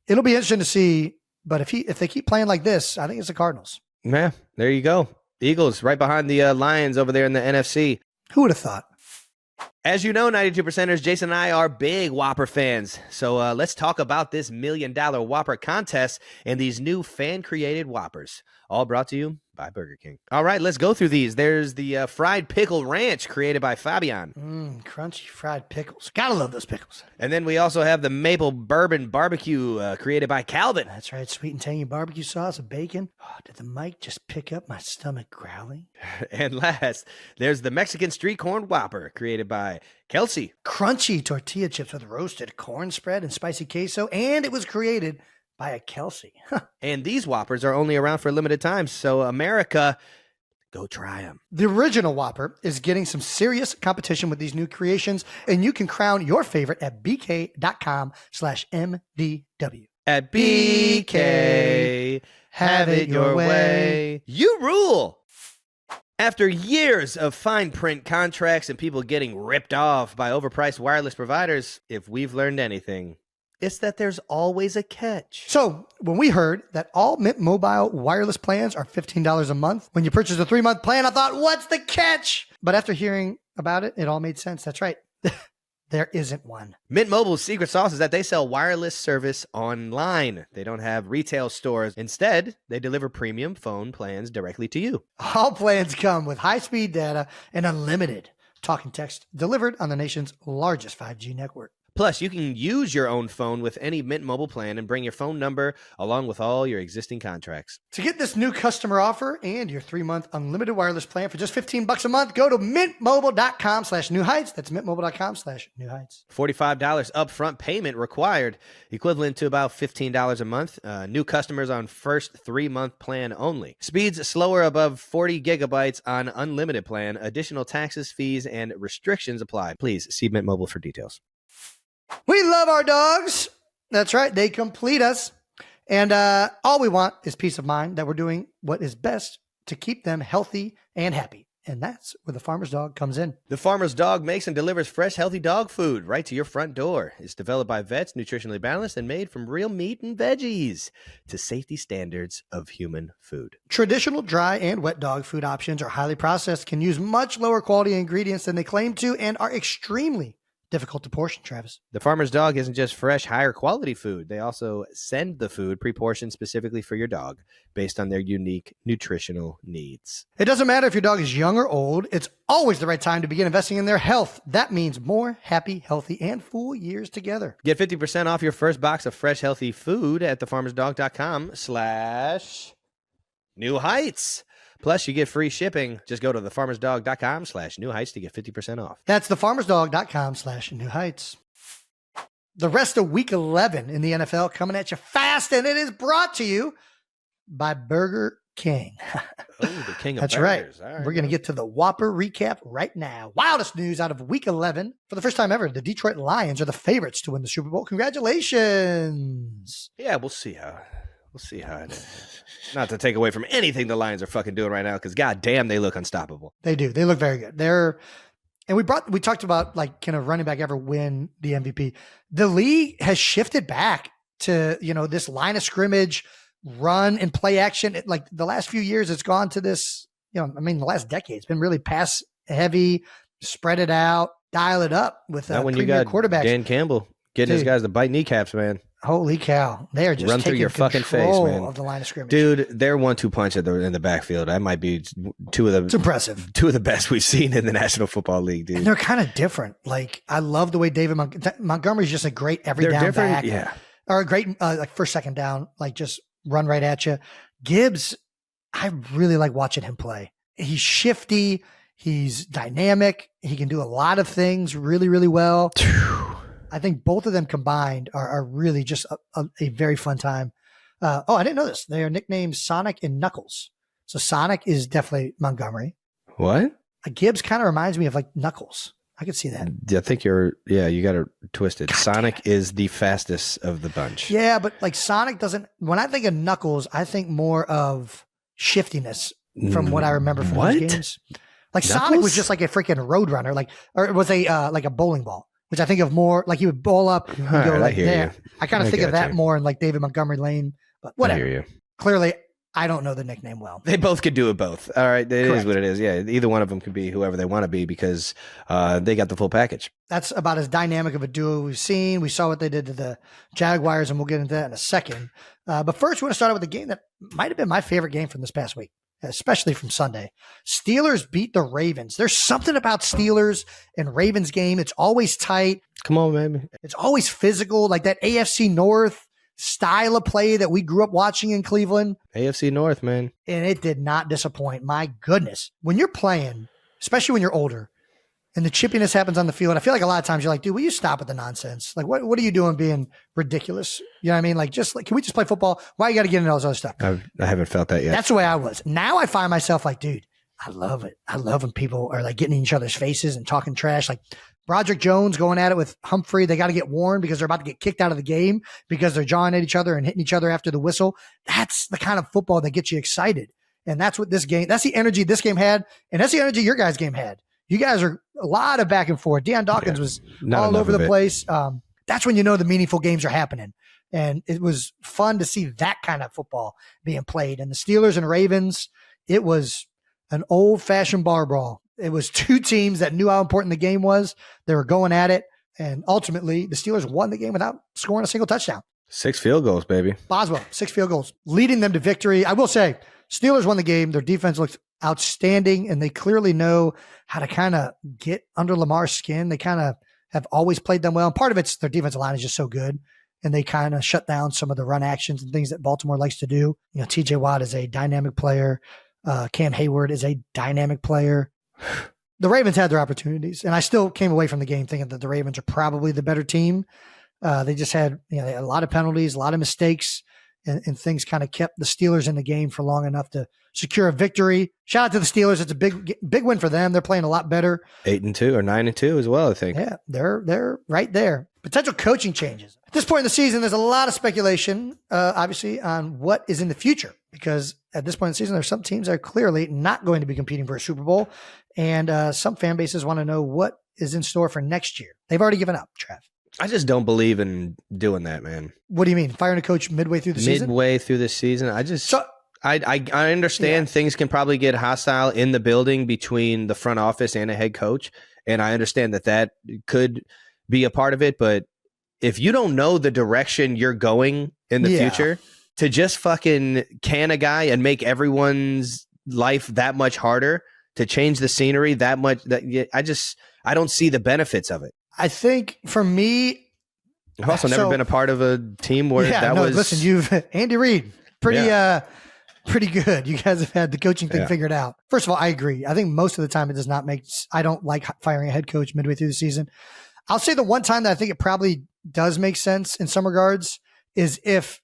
It'll be interesting to see. But if they keep playing like this, I think it's the Cardinals. Yeah, there you go. Eagles right behind the Lions over there in the NFC. Who would have thought? As you know, 92%ers, Jason and I are big Whopper fans. So let's talk about this $1 million Whopper contest and these new fan-created Whoppers. All brought to you by Burger King. All right, let's go through these. There's the fried pickle ranch created by Fabian. Crunchy fried pickles. Gotta love those pickles. And then we also have the maple bourbon barbecue created by Calvin. That's right, sweet and tangy barbecue sauce and bacon. Oh, did the mic just pick up my stomach growling? And last, there's the Mexican street corn Whopper created by Kelce. Crunchy tortilla chips with roasted corn spread and spicy queso, and it was created by a Kelce. And these Whoppers are only around for a limited time, so America, go try them. The original Whopper is getting some serious competition with these new creations, and you can crown your favorite at bk.com/MDW. At BK, have it your way. You rule! After years of fine print contracts and people getting ripped off by overpriced wireless providers, if we've learned anything, it's that there's always a catch. So when we heard that all Mint Mobile wireless plans are $15 a month, when you purchase a 3-month plan, I thought, what's the catch? But after hearing about it, it all made sense. That's right. there isn't one. Mint Mobile's secret sauce is that they sell wireless service online. They don't have retail stores. Instead, they deliver premium phone plans directly to you. All plans come with high-speed data and unlimited talk and text delivered on the nation's largest 5G network. Plus, you can use your own phone with any Mint Mobile plan and bring your phone number along with all your existing contracts. To get this new customer offer and your 3-month unlimited wireless plan for just $15 a month, go to mintmobile.com/newheights. That's mintmobile.com/newheights. $45 upfront payment required, equivalent to about $15 a month. New customers on first 3-month plan only. Speeds slower above 40 gigabytes on unlimited plan. Additional taxes, fees, and restrictions apply. Please see Mint Mobile for details. We love our dogs. That's right. They complete us. And all we want is peace of mind that we're doing what is best to keep them healthy and happy. And that's where the Farmer's Dog comes in. The Farmer's Dog makes and delivers fresh, healthy dog food right to your front door. It's developed by vets, nutritionally balanced, and made from real meat and veggies to safety standards of human food. Traditional dry and wet dog food options are highly processed, can use much lower quality ingredients than they claim to, and are extremely difficult to portion, Travis. The Farmer's Dog isn't just fresh, higher quality food. They also send the food pre-portioned specifically for your dog based on their unique nutritional needs. It doesn't matter if your dog is young or old. It's always the right time to begin investing in their health. That means more happy, healthy, and full years together. Get 50% off your first box of fresh, healthy food at thefarmersdog.com/newheights. Plus, you get free shipping. Just go to thefarmersdog.com/newheights to get 50% off. That's thefarmersdog.com/newheights. The rest of week 11 in the NFL coming at you fast, and it is brought to you by Burger King. Oh, the king of That's burgers. right. All right. We're going to get to the Whopper recap right now. Wildest news out of week 11. For the first time ever, the Detroit Lions are the favorites to win the Super Bowl. Congratulations. Yeah, we'll see how it is. Not to take away from anything the Lions are fucking doing right now, because goddamn, they look unstoppable. They do. They look very good. And we talked about, like, can a running back ever win the MVP? The league has shifted back to, this line of scrimmage, run and play action. Like the last few years, it's gone to this, the last decade, it's been really pass heavy, spread it out, dial it up with a when you got quarterback. Dan Campbell getting his guys to bite kneecaps, man. Holy cow. They are just run through your fucking face, man. Of the line of scrimmage. Dude, their 1-2 punch in the backfield, that might be it's impressive. Two of the best we've seen in the National Football League, dude. And they're kind of different. Like, I love the way David Montgomery's just a great every down back. Yeah. Or a great first, second down, like just run right at you. Gibbs, I really like watching him play. He's shifty. He's dynamic. He can do a lot of things really, really well. I think both of them combined are really just a very fun time. I didn't know this. They are nicknamed Sonic and Knuckles. So Sonic is definitely Montgomery. What? Gibbs kind of reminds me of like Knuckles. I could see that. I think you got it twisted. God Sonic is the fastest of the bunch. Yeah, but like Sonic doesn't, when I think of Knuckles, I think more of shiftiness from what I remember from those games. Like Knuckles? Sonic was just like a freaking roadrunner, or it was like a bowling ball. Which I think of more like he would ball up and go like there. I kind of think of that more in like David Montgomery Lane, but whatever. I hear you. Clearly, I don't know the nickname well. They both could do it both. All right. It is what it is. Yeah. Either one of them could be whoever they want to be because they got the full package. That's about as dynamic of a duo we've seen. We saw what they did to the Jaguars, and we'll get into that in a second. But first, we want to start out with a game that might have been my favorite game from this past week, especially from Sunday. Steelers beat the Ravens. There's something about Steelers and Ravens game. It's always tight. Come on, baby. It's always physical, like that AFC North style of play that we grew up watching in Cleveland. AFC North, man. And it did not disappoint. My goodness. When you're playing, especially when you're older, and the chippiness happens on the field, I feel like a lot of times you're like, dude, will you stop with the nonsense? Like, what are you doing being ridiculous? You know what I mean? Like, just like, can we just play football? Why you got to get into all this other stuff? I haven't felt that yet. That's the way I was. Now I find myself like, dude, I love it. I love when people are like getting in each other's faces and talking trash. Like Broderick Jones going at it with Humphrey. They got to get warned because they're about to get kicked out of the game because they're jawing at each other and hitting each other after the whistle. That's the kind of football that gets you excited. And that's what this game, that's the energy this game had. And that's the energy your guys' game had. You guys are a lot of back and forth. Deion Dawkins was all over the place. That's when you know the meaningful games are happening. And it was fun to see that kind of football being played. And the Steelers and Ravens, it was an old-fashioned bar brawl. It was two teams that knew how important the game was. They were going at it. And ultimately, the Steelers won the game without scoring a single touchdown. 6 field goals, baby. Boswell, 6 field goals, leading them to victory. I will say, Steelers won the game. Their defense looks outstanding, and they clearly know how to kind of get under Lamar's skin. They kind of have always played them well. And part of it's their defensive line is just so good, and they kind of shut down some of the run actions and things that Baltimore likes to do. You know, TJ Watt is a dynamic player. Cam Hayward is a dynamic player. The Ravens had their opportunities, and I still came away from the game thinking that the Ravens are probably the better team. They just had, they had a lot of penalties, a lot of mistakes, and things kind of kept the Steelers in the game for long enough to secure a victory. Shout out to the Steelers. It's a big win for them. They're playing a lot better. 8-2 or 9-2 as well, I think. Yeah, they're right there. Potential coaching changes. At this point in the season, there's a lot of speculation, obviously, on what is in the future, because at this point in the season, there's some teams that are clearly not going to be competing for a Super Bowl, and some fan bases want to know what is in store for next year. They've already given up, Trav. I just don't believe in doing that, man. What do you mean? Firing a coach midway through the season? Midway through the season. I understand things can probably get hostile in the building between the front office and a head coach. And I understand that could be a part of it. But if you don't know the direction you're going in the future, to just fucking can a guy and make everyone's life that much harder, to change the scenery that much, I don't see the benefits of it. I think for me, I've also never been a part of a team where was. Listen, you've Andy Reid, pretty good. You guys have had the coaching thing figured out. First of all, I agree. I think most of the time it does not make. I don't like firing a head coach midway through the season. I'll say the one time that I think it probably does make sense in some regards is if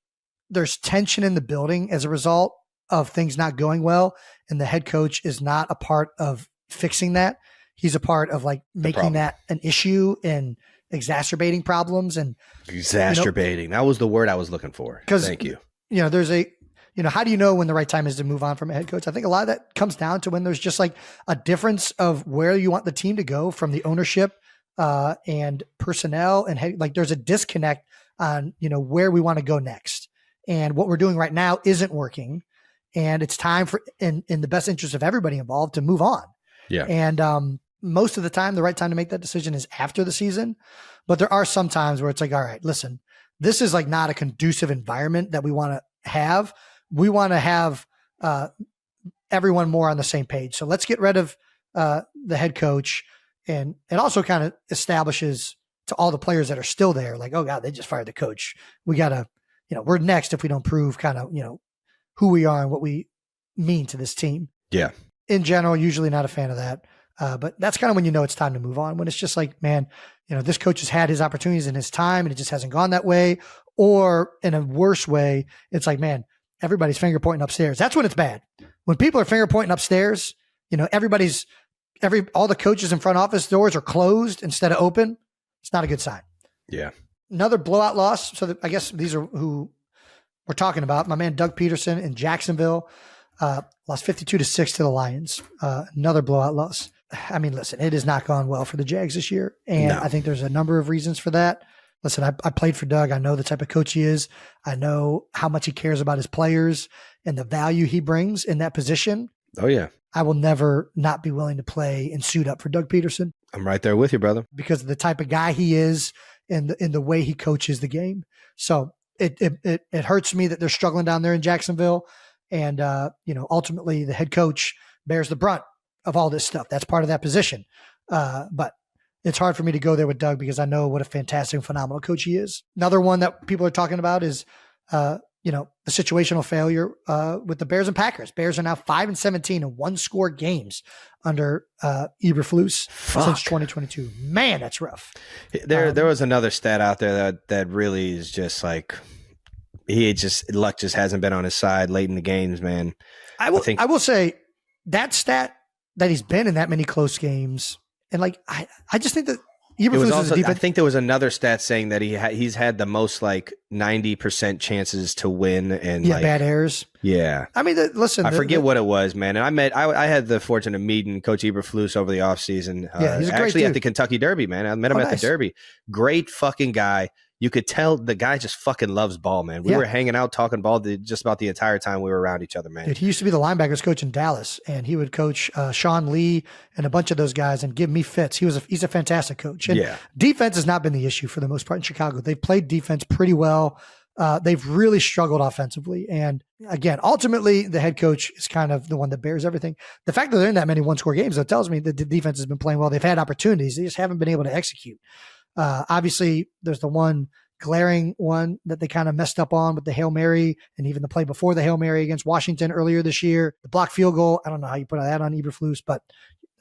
there's tension in the building as a result of things not going well, and the head coach is not a part of fixing that. He's a part of like making that an issue and exacerbating problems and exacerbating. That was the word I was looking for. Thank you. There's how do you know when the right time is to move on from a head coach? I think a lot of that comes down to when there's just like a difference of where you want the team to go from the ownership and personnel and there's a disconnect on, where we want to go next. And what we're doing right now isn't working. And it's time for, in the best interest of everybody involved, to move on. Yeah. And, most of the time, the right time to make that decision is after the season. But there are some times where it's like, all right, listen, this is like not a conducive environment that we want to have. We want to have everyone more on the same page. So let's get rid of the head coach. And it also kind of establishes to all the players that are still there, like, oh God, they just fired the coach. We got to, we're next if we don't prove kind of, who we are and what we mean to this team. Yeah. In general, usually not a fan of that. But that's kind of when it's time to move on, when it's just like, man, this coach has had his opportunities in his time and it just hasn't gone that way. Or in a worse way, it's like, man, everybody's finger pointing upstairs. That's when it's bad. When people are finger pointing upstairs, all the coaches in front office doors are closed instead of open. It's not a good sign. Yeah. Another blowout loss. So I guess these are who we're talking about. My man, Doug Peterson in Jacksonville, lost 52-6 to the Lions. Another blowout loss. I mean, listen, it has not gone well for the Jags this year. And I think there's a number of reasons for that. Listen, I played for Doug. I know the type of coach he is. I know how much he cares about his players and the value he brings in that position. Oh, yeah. I will never not be willing to play and suit up for Doug Peterson. I'm right there with you, brother. Because of the type of guy he is and the way he coaches the game. So it hurts me that they're struggling down there in Jacksonville. And, ultimately the head coach bears the brunt of all this stuff. That's part of that position. But it's hard for me to go there with Doug because I know what a fantastic, phenomenal coach he is. Another one that people are talking about is, the situational failure with the Bears and Packers. Bears are now 5-17 in one-score games under Eberflus since 2022. Man, that's rough. There was another stat out there that really is just like luck just hasn't been on his side late in the games, man. I will say that stat that he's been in that many close games, and like I just think that Eberflus is a defense. I think there was another stat saying that he's had the most like 90% chances to win and bad errors. Yeah, I mean, listen, I forget what it was, man. And I had the fortune of meeting Coach Eberflus over the offseason. He's a great actually dude. At the Kentucky Derby, man. I met him at the Derby. Great fucking guy. you could tell the guy just fucking loves ball, man. We were hanging out, talking ball just about the entire time we were around each other, man. Dude, he used to be the linebackers coach in Dallas, and he would coach Sean Lee and a bunch of those guys and give me fits. He's a fantastic coach. And defense has not been the issue for the most part in Chicago. They've played defense pretty well. They've really struggled offensively. And again, ultimately, the head coach is kind of the one that bears everything. The fact that they're in that many one-score games, though, tells me that the defense has been playing well. They've had opportunities. They just haven't been able to execute. Obviously, there's the one glaring one that they kind of messed up on with the Hail Mary and even the play before the Hail Mary against Washington earlier this year. The blocked field goal, I don't know how you put that on Eberflus, but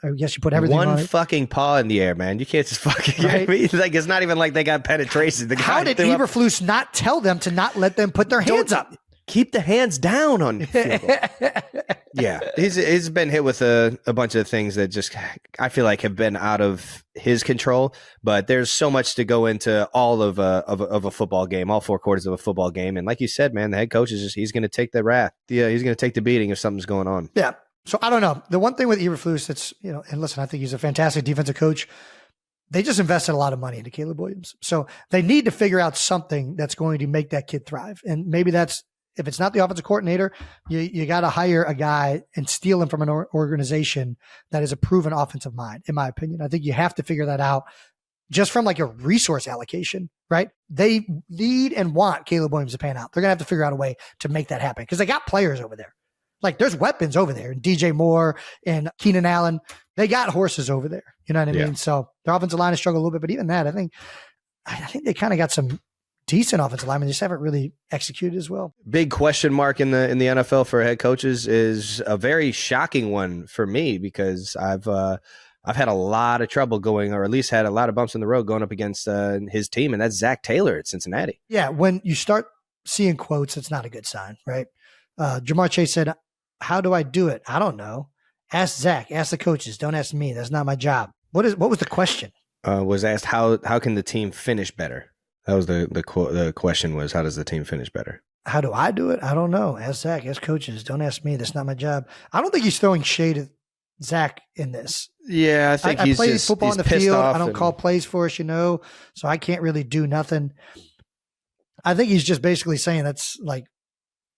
I guess you put everything on it. Fucking paw in the air, man. You can't just fucking like it's not even like they got penetration. How did Eberflus not tell them to not let them put their hands up? Keep the hands down on field goal. Yeah, he's been hit with a bunch of things that just I feel like have been out of his control. But there's so much to go into all of a football game, all 4 quarters of a football game. And like you said, man, the head coach is he's going to take the wrath. Yeah, he's going to take the beating if something's going on. Yeah. So I don't know. The one thing with Eberflus that's, and listen, I think he's a fantastic defensive coach. They just invested a lot of money into Caleb Williams. So they need to figure out something that's going to make that kid thrive. And maybe that's, if it's not the offensive coordinator, you got to hire a guy and steal him from an organization that is a proven offensive mind, in my opinion. I think you have to figure that out just from like a resource allocation, right? They need and want Caleb Williams to pan out. They're going to have to figure out a way to make that happen because they got players over there. Like there's weapons over there, DJ Moore and Keenan Allen. They got horses over there. You know what I mean? So their offensive line has struggled a little bit, but even that, I think they kind of got some decent offensive linemen. They just haven't really executed as well. Big question mark in the NFL for head coaches is a very shocking one for me because I've had a lot of trouble going, or at least had a lot of bumps in the road going up against his team, and that's Zach Taylor at Cincinnati. Yeah, when you start seeing quotes, it's not a good sign, right? Jamar Chase said, "How do I do it? I don't know. Ask Zach. Ask the coaches. Don't ask me. That's not my job." What was the question? Was asked how can the team finish better? That was the question was, how does the team finish better? How do I do it? I don't know. Ask Zach. Ask coaches. Don't ask me. That's not my job. I don't think he's throwing shade at Zach in this. Yeah, I think I play football on the field. I don't call plays for us, so I can't really do nothing. I think he's just basically saying that's like,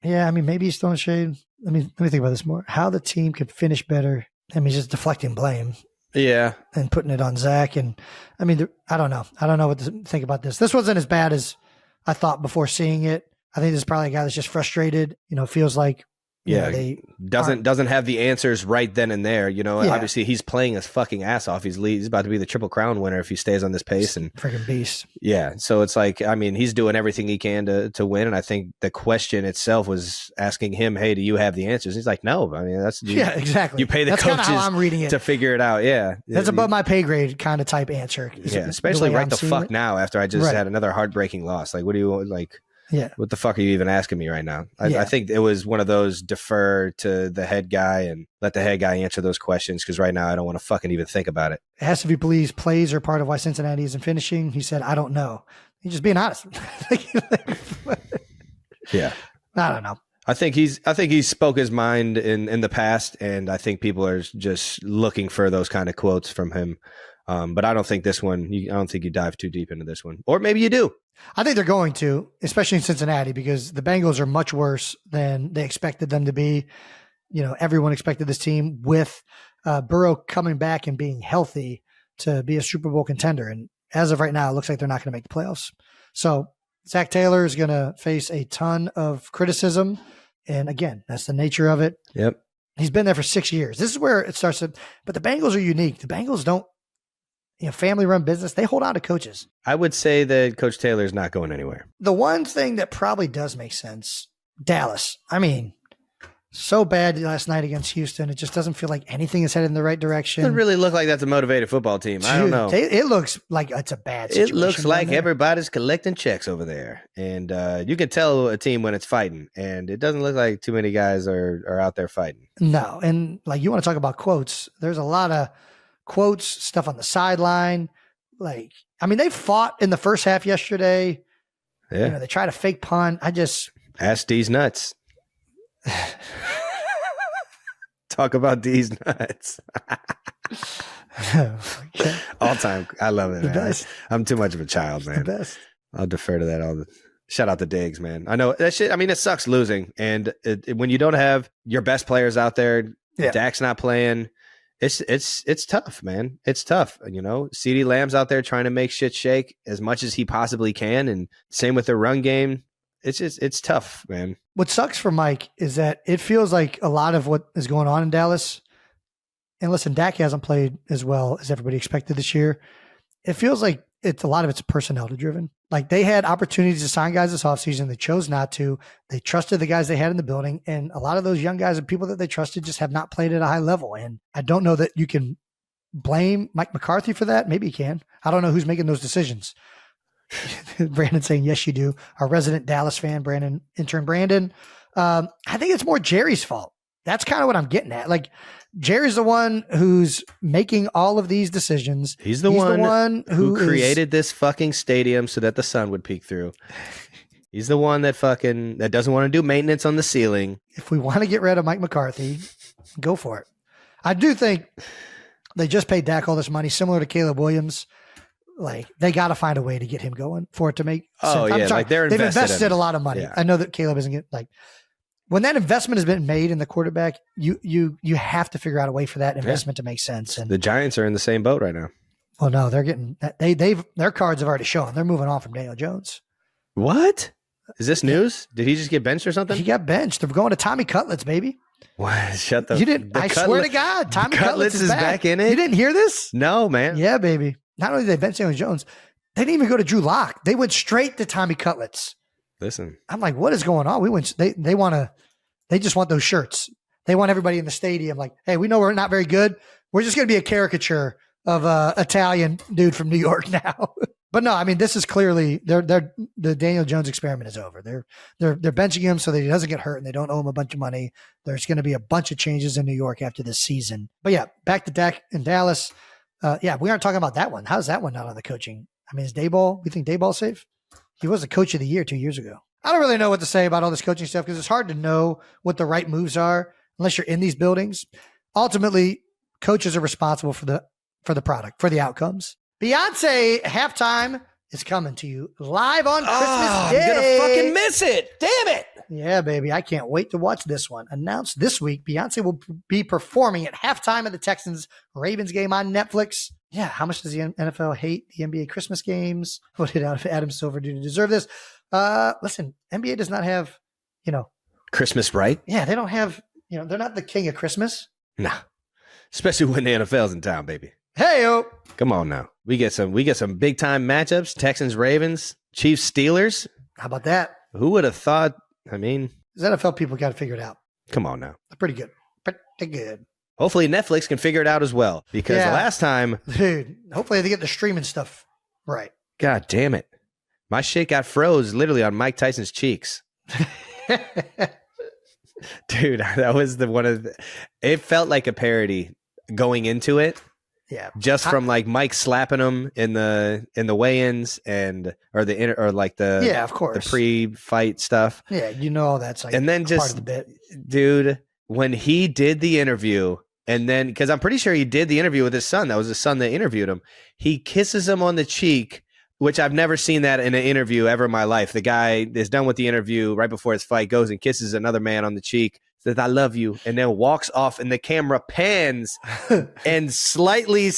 yeah, I mean, maybe he's throwing shade. Let me think about this more. How the team could finish better. I mean, just deflecting blame. Yeah. And putting it on Zach. And I mean, I don't know. I don't know what to think about this. This wasn't as bad as I thought before seeing it. I think this is probably a guy that's just frustrated, feels like, doesn't have the answers right then and there. Obviously he's playing his fucking ass off. He's about to be the Triple Crown winner if he stays on this pace. And freaking beast. Yeah. So it's like, I mean, he's doing everything he can to win. And I think the question itself was asking him, hey, do you have the answers? He's like, no. I mean, exactly. You pay the coaches how I'm reading it. To figure it out. Yeah. That's above my pay grade kind of type answer. Yeah. Especially right the fuck now after I just had another heartbreaking loss. Like, what do you like? Yeah. What the fuck are you even asking me right now? I think it was one of those defer to the head guy and let the head guy answer those questions because right now I don't want to fucking even think about it. Asked if he believes plays are part of why Cincinnati isn't finishing. He said, I don't know. He's just being honest. Yeah. I don't know. I think he spoke his mind in the past, and I think people are just looking for those kind of quotes from him. But I don't think this one, I don't think you dive too deep into this one. Or maybe you do. I think they're going to, especially in Cincinnati, because the Bengals are much worse than they expected them to be. Everyone expected this team with Burrow coming back and being healthy to be a Super Bowl contender. And as of right now, it looks like they're not going to make the playoffs. So Zach Taylor is going to face a ton of criticism. And again, that's the nature of it. Yep. He's been there for 6 years. This is where it starts to, but the Bengals are unique. The Bengals don't, family run business. They hold on to coaches. I would say that Coach Taylor is not going anywhere. The one thing that probably does make sense, Dallas. I mean, so bad last night against Houston. It just doesn't feel like anything is headed in the right direction. It doesn't really look like that's a motivated football team. I don't know. It looks like it's a bad situation. It looks like everybody's collecting checks over there. And you can tell a team when it's fighting. And it doesn't look like too many guys are out there fighting. No. And like you want to talk about quotes. There's a lot of quotes, stuff on the sideline. Like, I mean, they fought in the first half yesterday. Yeah. They try to fake punt. Ask D's nuts. Talk about D's nuts. Okay. All time. I love it, man. Best. I'm too much of a child, man. The best. I'll defer to that. Shout out to Diggs, man. I know that shit. I mean, it sucks losing, and when you don't have your best players out there, Dak's not playing. It's tough, man. It's tough. You know, CeeDee Lamb's out there trying to make shit shake as much as he possibly can, and same with the run game. It's tough, man. What sucks for Mike is that it feels like a lot of what is going on in Dallas. And listen, Dak hasn't played as well as everybody expected this year. It feels like a lot of it's personnel driven. Like they had opportunities to sign guys this offseason. They chose not to. They trusted the guys they had in the building. And a lot of those young guys and people that they trusted just have not played at a high level. And I don't know that you can blame Mike McCarthy for that. Maybe you can. I don't know who's making those decisions. Brandon saying, yes, you do. Our resident Dallas fan, intern Brandon. I think it's more Jerry's fault. That's kind of what I'm getting at. Like, Jerry's the one who's making all of these decisions. He's the one who created this fucking stadium so that the sun would peek through. He's the one that doesn't want to do maintenance on the ceiling. If we want to get rid of Mike McCarthy, go for it. I do think they just paid Dak all this money, similar to Caleb Williams. Like, they got to find a way to get him going for it to make sense. Oh, yeah. Like they've invested a lot of money. Yeah. I know that Caleb isn't getting, like, when that investment has been made in the quarterback, you have to figure out a way for that investment to make sense. And the Giants are in the same boat right now. Well, no, they're getting their cards have already shown. They're moving on from Daniel Jones. What? Is this news? Did he just get benched or something? He got benched. They're going to Tommy Cutlets, baby. What? Shut the. You didn't. I swear to God, Tommy Cutlets is back in it. You didn't hear this? No, man. Yeah, baby. Not only did they bench Daniel Jones, they didn't even go to Drew Lock. They went straight to Tommy Cutlets. Listen, I'm like, what is going on? They just want those shirts. They want everybody in the stadium like, hey, we know we're not very good. We're just going to be a caricature of a Italian dude from New York now. But no, I mean, this is clearly the Daniel Jones experiment is over. They're benching him so that he doesn't get hurt and they don't owe him a bunch of money. There's going to be a bunch of changes in New York after this season. But yeah, back to Dak in Dallas. We aren't talking about that one. How's that one not on the coaching? I mean, is Daboll, we think Daboll's safe? He was the coach of the year 2 years ago. I don't really know what to say about all this coaching stuff because it's hard to know what the right moves are unless you're in these buildings. Ultimately, coaches are responsible for the product, for the outcomes. Beyonce halftime is coming to you live on Christmas Day. I'm going to fucking miss it. Damn it. Yeah, baby. I can't wait to watch this one. Announced this week, Beyonce will be performing at halftime of the Texans-Ravens game on Netflix. Yeah, how much does the NFL hate the NBA Christmas games? What did Adam Silver do to deserve this? Listen, NBA does not have, Christmas, right? Yeah, they don't have, they're not the king of Christmas. Nah. Especially when the NFL's in town, baby. Hey-o. Come on now. We get some big time matchups. Texans, Ravens, Chiefs, Steelers. How about that? Who would have thought? I mean, these NFL people got to figure it out. Come on now. They're pretty good. Pretty good. Hopefully Netflix can figure it out as well. Because the last time, dude, hopefully they get the streaming stuff right. God damn it. My shit got froze literally on Mike Tyson's cheeks. Dude, that was it felt like a parody going into it. Yeah. Just from like Mike slapping him in the weigh-ins of course, the pre-fight stuff. Yeah, all that's like and then part of the bit. Dude, when he did the interview, and then because I'm pretty sure he did the interview with his son, that was his son that interviewed him. He kisses him on the cheek, which I've never seen that in an interview ever in my life. The guy is done with the interview right before his fight, goes and kisses another man on the cheek, says, "I love you," and then walks off, and the camera pans and slightly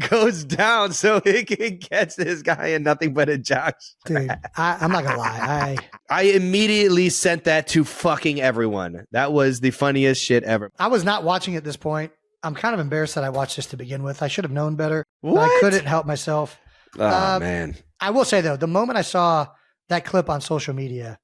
goes down so he can catch this guy in nothing but a jock strap. Dude, I'm not going to lie. I immediately sent that to fucking everyone. That was the funniest shit ever. I was not watching at this point. I'm kind of embarrassed that I watched this to begin with. I should have known better. What? But I couldn't help myself. Oh, man. I will say, though, the moment I saw that clip on social media,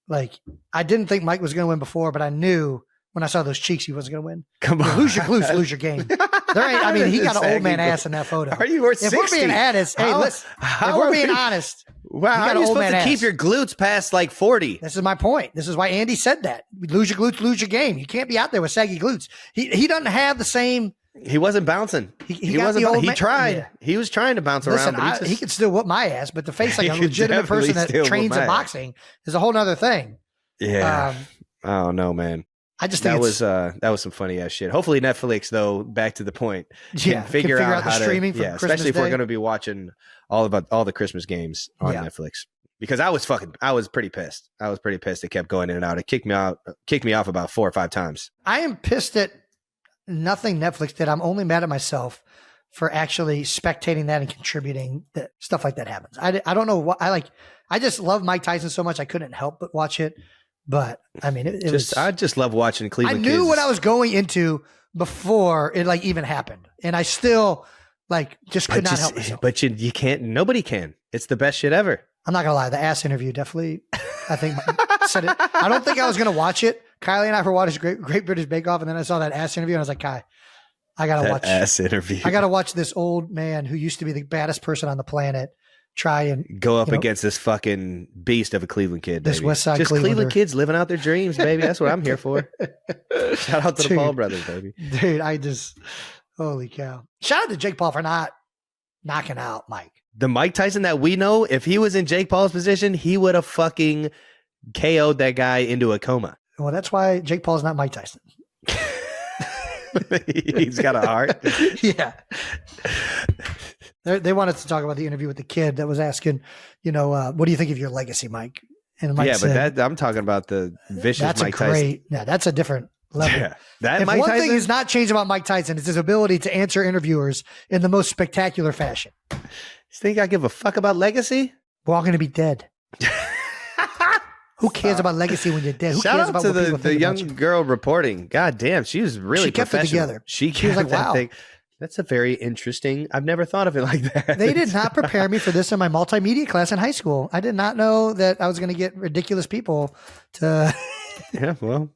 like, I didn't think Mike was going to win before, but I knew when I saw those cheeks he wasn't going to win. Come on. Lose your glutes, lose your game. He got an old man ass in that photo. Are you worth 60? If we're being honest, if we're being honest, wow, how are you supposed to keep your glutes past like 40? This is my point. This is why Andy said that. Lose your glutes, lose your game. You can't be out there with saggy glutes. He doesn't have the same. He wasn't bouncing. He tried. Yeah. He was trying to bounce around. But he could still whoop my ass, but to face like a legitimate person that trains in boxing is a whole nother thing. Yeah. I don't know, man. I just think that was some funny ass shit. Hopefully Netflix, though, back to the point, can figure out how the streaming to, especially if we're going to be watching all the Christmas games on Netflix. because I was pretty pissed. I was pretty pissed. It kept going in and out. It kicked me off about 4 or 5 times. I am pissed at nothing Netflix did. I'm only mad at myself for actually spectating that and contributing that stuff like that happens. I don't know what I just love Mike Tyson so much. I couldn't help but watch it. But I mean, I just love watching Cleveland. I knew kids. what I was going into before it like even happened. And I still just could not help myself. But you can't, nobody can. It's the best shit ever. I'm not gonna lie. The ass interview definitely, I think said it. I don't think I was going to watch it. Kylie and I were watching Great British Bake Off. And then I saw that ass interview and I was like, Kai, I got to watch ass interview. I got to watch this old man who used to be the baddest person on the planet try and go up against this fucking beast of a Cleveland kid. This baby. West Side just Cleveland kids living out their dreams, baby. That's what I'm here for. Shout out to the Paul brothers, baby. Dude, holy cow. Shout out to Jake Paul for not knocking out Mike. The Mike Tyson that we know, if he was in Jake Paul's position, he would have fucking KO'd that guy into a coma. Well, that's why Jake Paul's not Mike Tyson. He's got a heart. Yeah. They wanted to talk about the interview with the kid that was asking, what do you think of your legacy, Mike? And Mike said, I'm talking about the vicious Mike Tyson. Yeah, that's a different level. Yeah, if Mike Tyson thing is not changed about Mike Tyson, it's his ability to answer interviewers in the most spectacular fashion. You think I give a fuck about legacy? We're all going to be dead. Who cares about legacy when you're dead? Who Shout cares out about to what the young girl reporting. God damn, she was really kept it together. She was like, that wow. thing. That's a very interesting. I've never thought of it like that. They did not prepare me for this in my multimedia class in high school. I did not know that I was going to get ridiculous people to. Yeah, well,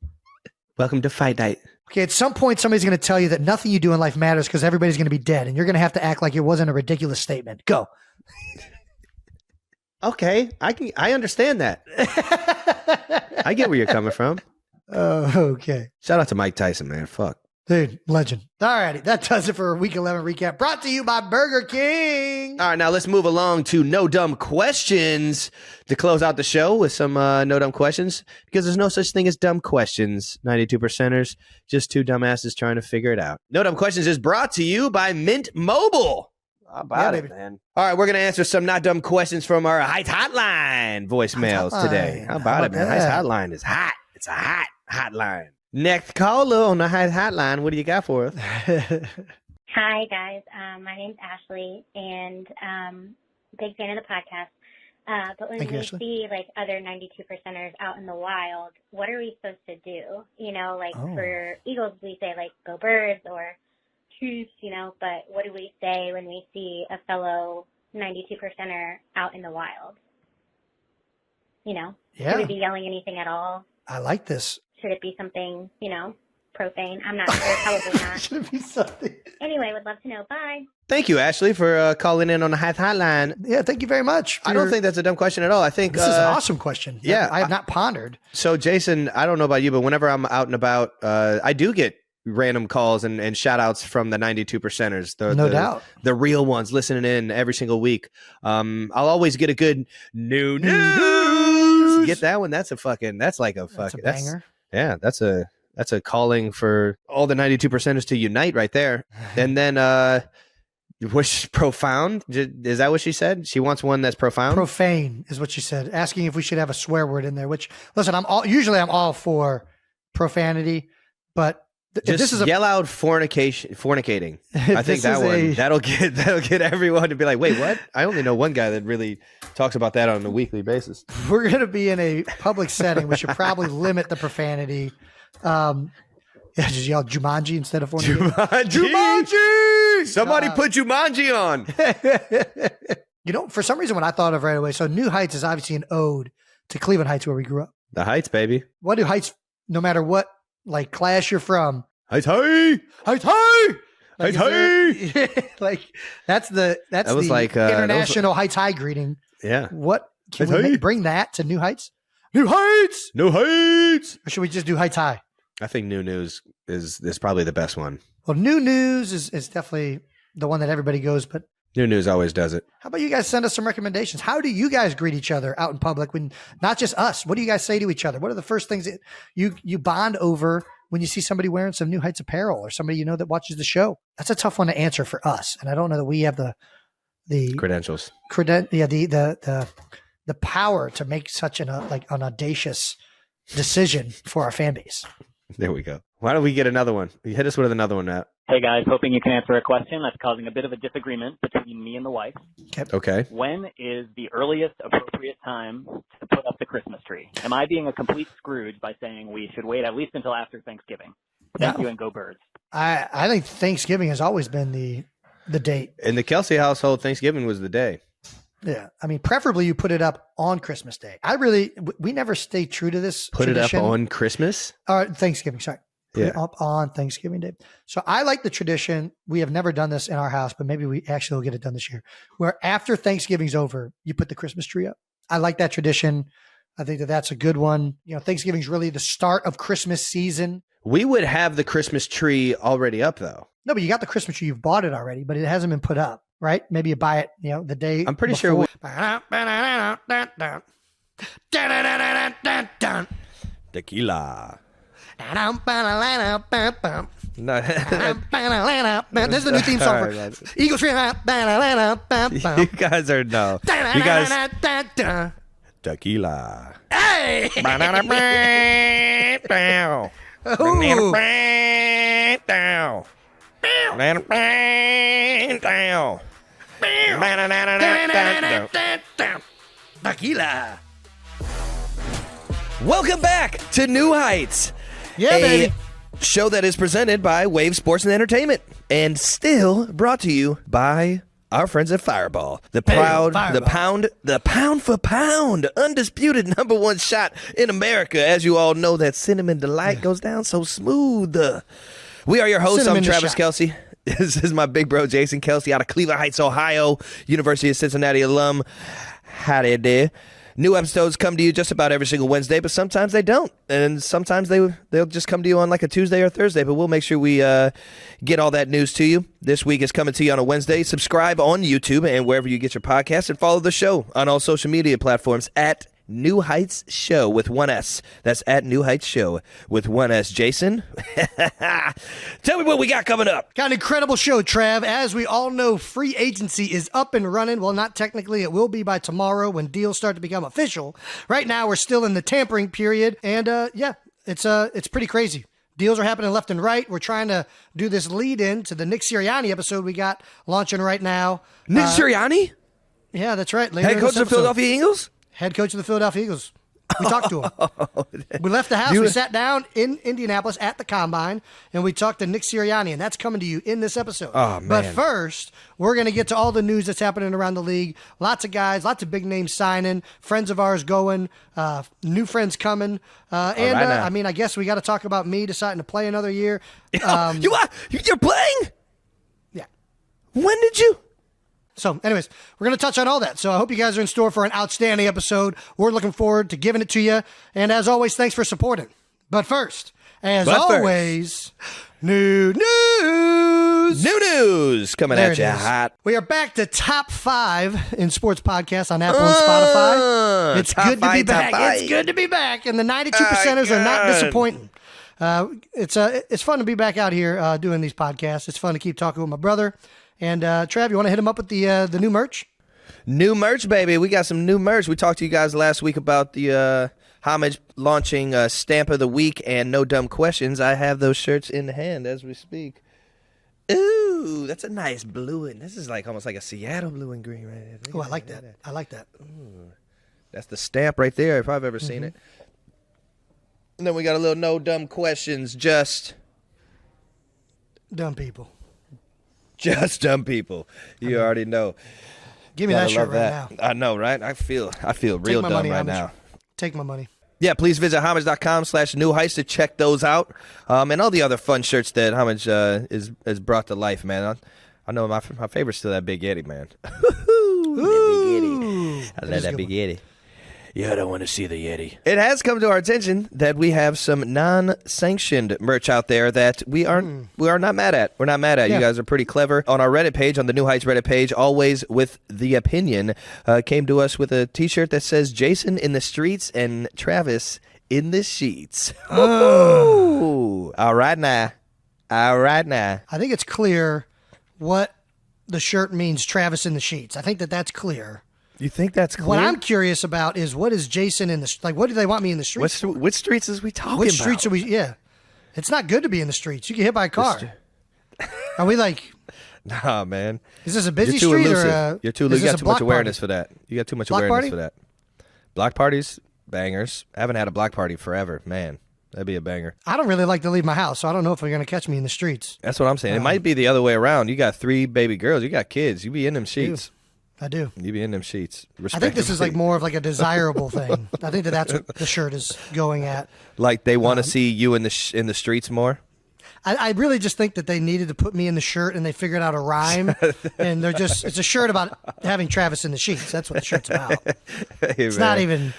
welcome to Fight Night. Okay, at some point, somebody's going to tell you that nothing you do in life matters because everybody's going to be dead, and you're going to have to act like it wasn't a ridiculous statement. Go. Okay, I understand that. I get where you're coming from. Okay. Shout out to Mike Tyson, man. Fuck. Dude, legend. All righty. That does it for Week 11 recap. Brought to you by Burger King. All right, now let's move along to No Dumb Questions to close out the show with some No Dumb Questions, because there's no such thing as dumb questions. 92%ers, just two dumbasses trying to figure it out. No Dumb Questions is brought to you by Mint Mobile. How about it, man? All right, we're going to answer some not dumb questions from our Heights Hotline voicemails today. How about it, man? Heights Hotline is hot. It's a hot hotline. Next caller on the Heights Hotline, what do you got for us? Hi, guys. My name's Ashley, and big fan of the podcast. But when we see, other 92%ers out in the wild, what are we supposed to do? For Eagles, we say, go Birds or Chiefs, but what do we say when we see a fellow 92%er out in the wild? Yeah. Should we be yelling anything at all? I like this. Should it be something, profane? I'm not sure. Probably not. Should it be something? Anyway, would love to know. Bye. Thank you, Ashley, for calling in on the Heights Hotline. Yeah, thank you very much. I don't think that's a dumb question at all. I think this is an awesome question. Yeah. I have not pondered. So, Jason, I don't know about you, but whenever I'm out and about, I do get random calls and shout outs from the 92%ers. No doubt. The real ones listening in every single week. I'll always get a good new news. Get that one. That's a banger. Yeah, that's a calling for all the 92%ers to unite right there. And then was profound? Is that what she said? She wants one that's profound? Profane is what she said. Asking if we should have a swear word in there, which, listen, I'm all for profanity, but this is yell out fornicating. I think that one that'll get everyone to be like, wait, what? I only know one guy that really talks about that on a weekly basis. We're going to be in a public setting. We should probably limit the profanity. Just yell Jumanji instead of fornicating. Jumanji! Somebody put Jumanji on. For some reason, what I thought of right away. So New Heights is obviously an ode to Cleveland Heights, where we grew up. The Heights, baby. What do Heights? No matter what class you're from. Heights high, Heights high, Heights high. That's the international Heights High greeting. Yeah. What can we bring that to New Heights? New Heights, New Heights. Or should we just do Heights High? I think New News is probably the best one. Well, New News is definitely the one that everybody goes, but New News always does it. How about you guys send us some recommendations? How do you guys greet each other out in public when not just us? What do you guys say to each other? What are the first things that you bond over when you see somebody wearing some New Heights apparel or somebody that watches the show? That's a tough one to answer for us, and I don't know that we have the credentials. The the power to make such an audacious decision for our fan base. There we go. Why don't we get another one? You hit us with another one, Matt. Hey, guys. Hoping you can answer a question that's causing a bit of a disagreement between me and the wife. Okay. When is the earliest appropriate time to put up the Christmas tree? Am I being a complete Scrooge by saying we should wait at least until after Thanksgiving? Thank you, and go Birds. I think Thanksgiving has always been the date. In the Kelce household, Thanksgiving was the day. Yeah. I mean, preferably you put it up on Christmas Day. We never stay true to this Put tradition. it up on Christmas? Thanksgiving, sorry. Put it up on Thanksgiving Day. So I like the tradition. We have never done this in our house, but maybe we actually will get it done this year, where after Thanksgiving's over, you put the Christmas tree up. I like that tradition. I think that's a good one. You know, Thanksgiving's really the start of Christmas season. We would have the Christmas tree already up, though. No, but you got the Christmas tree. You've bought it already, but it hasn't been put up, right? Maybe you buy it, the day I'm pretty before. Tequila. No. This is the new theme song for Eagles. You guys are no. You guys. Tequila. Hey! Tequila. Welcome back to New Heights. Yeah, baby. Show that is presented by Wave Sports and Entertainment and still brought to you by our friends at Fireball. The pound for pound, undisputed #1 shot in America. As you all know, that cinnamon delight goes down so smooth. We are your hosts. I'm Travis Kelce. This is my big bro, Jason Kelce, out of Cleveland Heights, Ohio, University of Cincinnati alum. Howdy there. New episodes come to you just about every single Wednesday, but sometimes they don't. And sometimes they'll just come to you on like a Tuesday or Thursday, but we'll make sure we get all that news to you. This week is coming to you on a Wednesday. Subscribe on YouTube and wherever you get your podcasts, and follow the show on all social media platforms at New Heights Show with 1 S. That's at New Heights Show with 1 S. Jason, tell me what we got coming up. Got an incredible show, Trav. As we all know, free agency is up and running. Well, not technically. It will be by tomorrow when deals start to become official. Right now, we're still in the tampering period. And it's pretty crazy. Deals are happening left and right. We're trying to do this lead in to the Nick Sirianni episode we got launching right now. Nick Sirianni? Yeah, that's right. Head coach of the Philadelphia Eagles? Head coach of the Philadelphia Eagles. We talked to him. We left the house. We sat down in Indianapolis at the Combine, and we talked to Nick Sirianni, and that's coming to you in this episode. Oh, man. But first, we're going to get to all the news that's happening around the league. Lots of guys, lots of big names signing, friends of ours going, new friends coming. I guess we got to talk about me deciding to play another year. You're playing? Yeah. When did you? So, anyways, we're going to touch on all that. So I hope you guys are in store for an outstanding episode. We're looking forward to giving it to you. And as always, thanks for supporting. But first, always, new news. New news coming at you hot. We are back to top 5 in sports podcasts on Apple and Spotify. It's good to be back. It's good to be back. And the 92%ers are not disappointing. It's fun to be back out here doing these podcasts. It's fun to keep talking with my brother. And Trav, you want to hit him up with the new merch? New merch, baby. We got some new merch. We talked to you guys last week about the Homage launching Stamp of the Week and No Dumb Questions. I have those shirts in hand as we speak. Ooh, that's a nice blue. And this is like almost like a Seattle blue and green right there. Oh, I like that. I like that. Ooh, that's the stamp right there if I've ever seen it. And then we got a little No Dumb Questions, just dumb people. Just dumb people. You already know. Give me that shirt right now. I know, right? I feel real dumb right now. Take my money. Yeah, please visit homage.com/newheights to check those out. And all the other fun shirts that Homage is brought to life, man. I know my favorite's still that Big Eddie, man. Ooh, Big Eddie. I love that Big Eddie. Yeah, I don't want to see the Yeti. It has come to our attention that we have some non-sanctioned merch out there that we are not mad at. We're not mad at. Yeah. You guys are pretty clever. On our Reddit page, on the New Heights Reddit page, always with the opinion, came to us with a T-shirt that says Jason in the streets and Travis in the sheets. Ooh. All right now. I think it's clear what the shirt means, Travis in the sheets. I think that's clear. You think that's clear? What I'm curious about is what is Jason in the like? What do they want me in the streets? Which streets is we talking about? Which streets are we? Yeah, it's not good to be in the streets. You get hit by a car. Are we like? Nah, man. Is this a busy street or you're too loose? You got too much awareness for that. You got too much awareness for that. Block parties, bangers. I haven't had a block party forever, man. That'd be a banger. I don't really like to leave my house, so I don't know if they're going to catch me in the streets. That's what I'm saying. It might be the other way around. You got 3 baby girls. You got kids. You be in them sheets. I do. You be in them sheets. I think this is like more of like a desirable thing. I think that's what the shirt is going at. Like they want to see you in the streets more? I really just think that they needed to put me in the shirt and they figured out a rhyme. And it's a shirt about having Travis in the sheets. That's what the shirt's about. Hey, it's not even.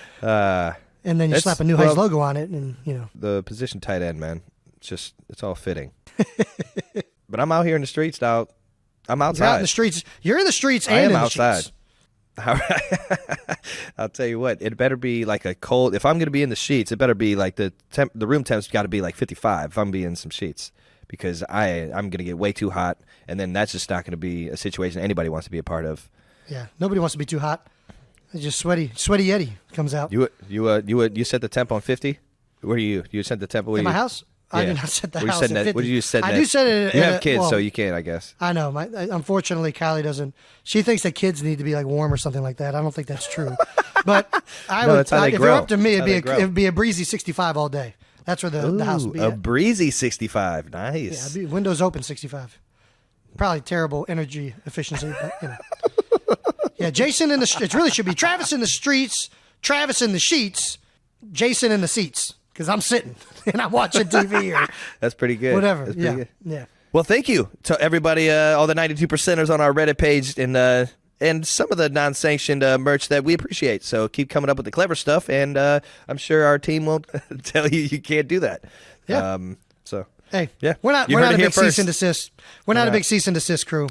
And then you slap a New Heights logo on it and, The position tight end, man. It's all fitting. But I'm out here in the streets, dog. I'm outside. You're out in the streets. You're in the streets and in the outside. Sheets. All right. I'll tell you what. It better be like a cold. If I'm going to be in the sheets, it better be like the room temp's got to be like 55 if I'm being in some sheets, because I'm going to get way too hot, and then that's just not going to be a situation anybody wants to be a part of. Yeah, nobody wants to be too hot. It's just sweaty Yeti comes out. You set the temp on 50? Where are you? You set the temp in my house? Yeah. I did not set the house at 50. What did you set? I do set it. You have kids, so you can't, I guess. I know. Unfortunately, Kylie doesn't. She thinks that kids need to be like warm or something like that. I don't think that's true. But if it were up to me, it'd be a breezy 65 all day. That's where the house would be. A breezy 65. Nice. Yeah, windows open 65. Probably terrible energy efficiency, but Yeah, Jason in the. It really should be Travis in the streets, Travis in the sheets, Jason in the seats. Because I'm sitting and I'm watching TV or that's pretty good. Whatever. That's pretty good. Yeah. Well, thank you to everybody, all the 92%ers on our Reddit page and some of the non-sanctioned merch that we appreciate. So keep coming up with the clever stuff, and I'm sure our team won't tell you can't do that. Yeah. We're not a big cease and desist. We're not a big cease and desist crew.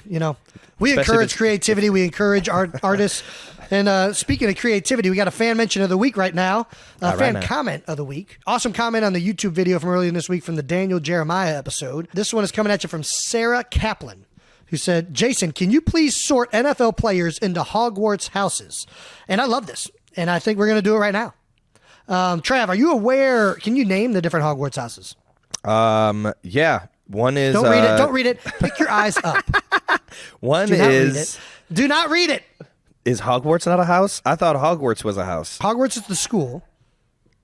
We encourage creativity. We encourage artists. And speaking of creativity, we got a fan mention of the week right now. Comment of the week. Awesome comment on the YouTube video from earlier this week from the Daniel Jeremiah episode. This one is coming at you from Sarah Kaplan, who said, Jason, can you please sort NFL players into Hogwarts houses? And I love this. And I think we're going to do it right now. Trav, are you aware? Can you name the different Hogwarts houses? Yeah. One is. Don't read it. Pick your eyes up. One is. Do not read it. Is Hogwarts not a house? I thought Hogwarts was a house. Hogwarts is the school.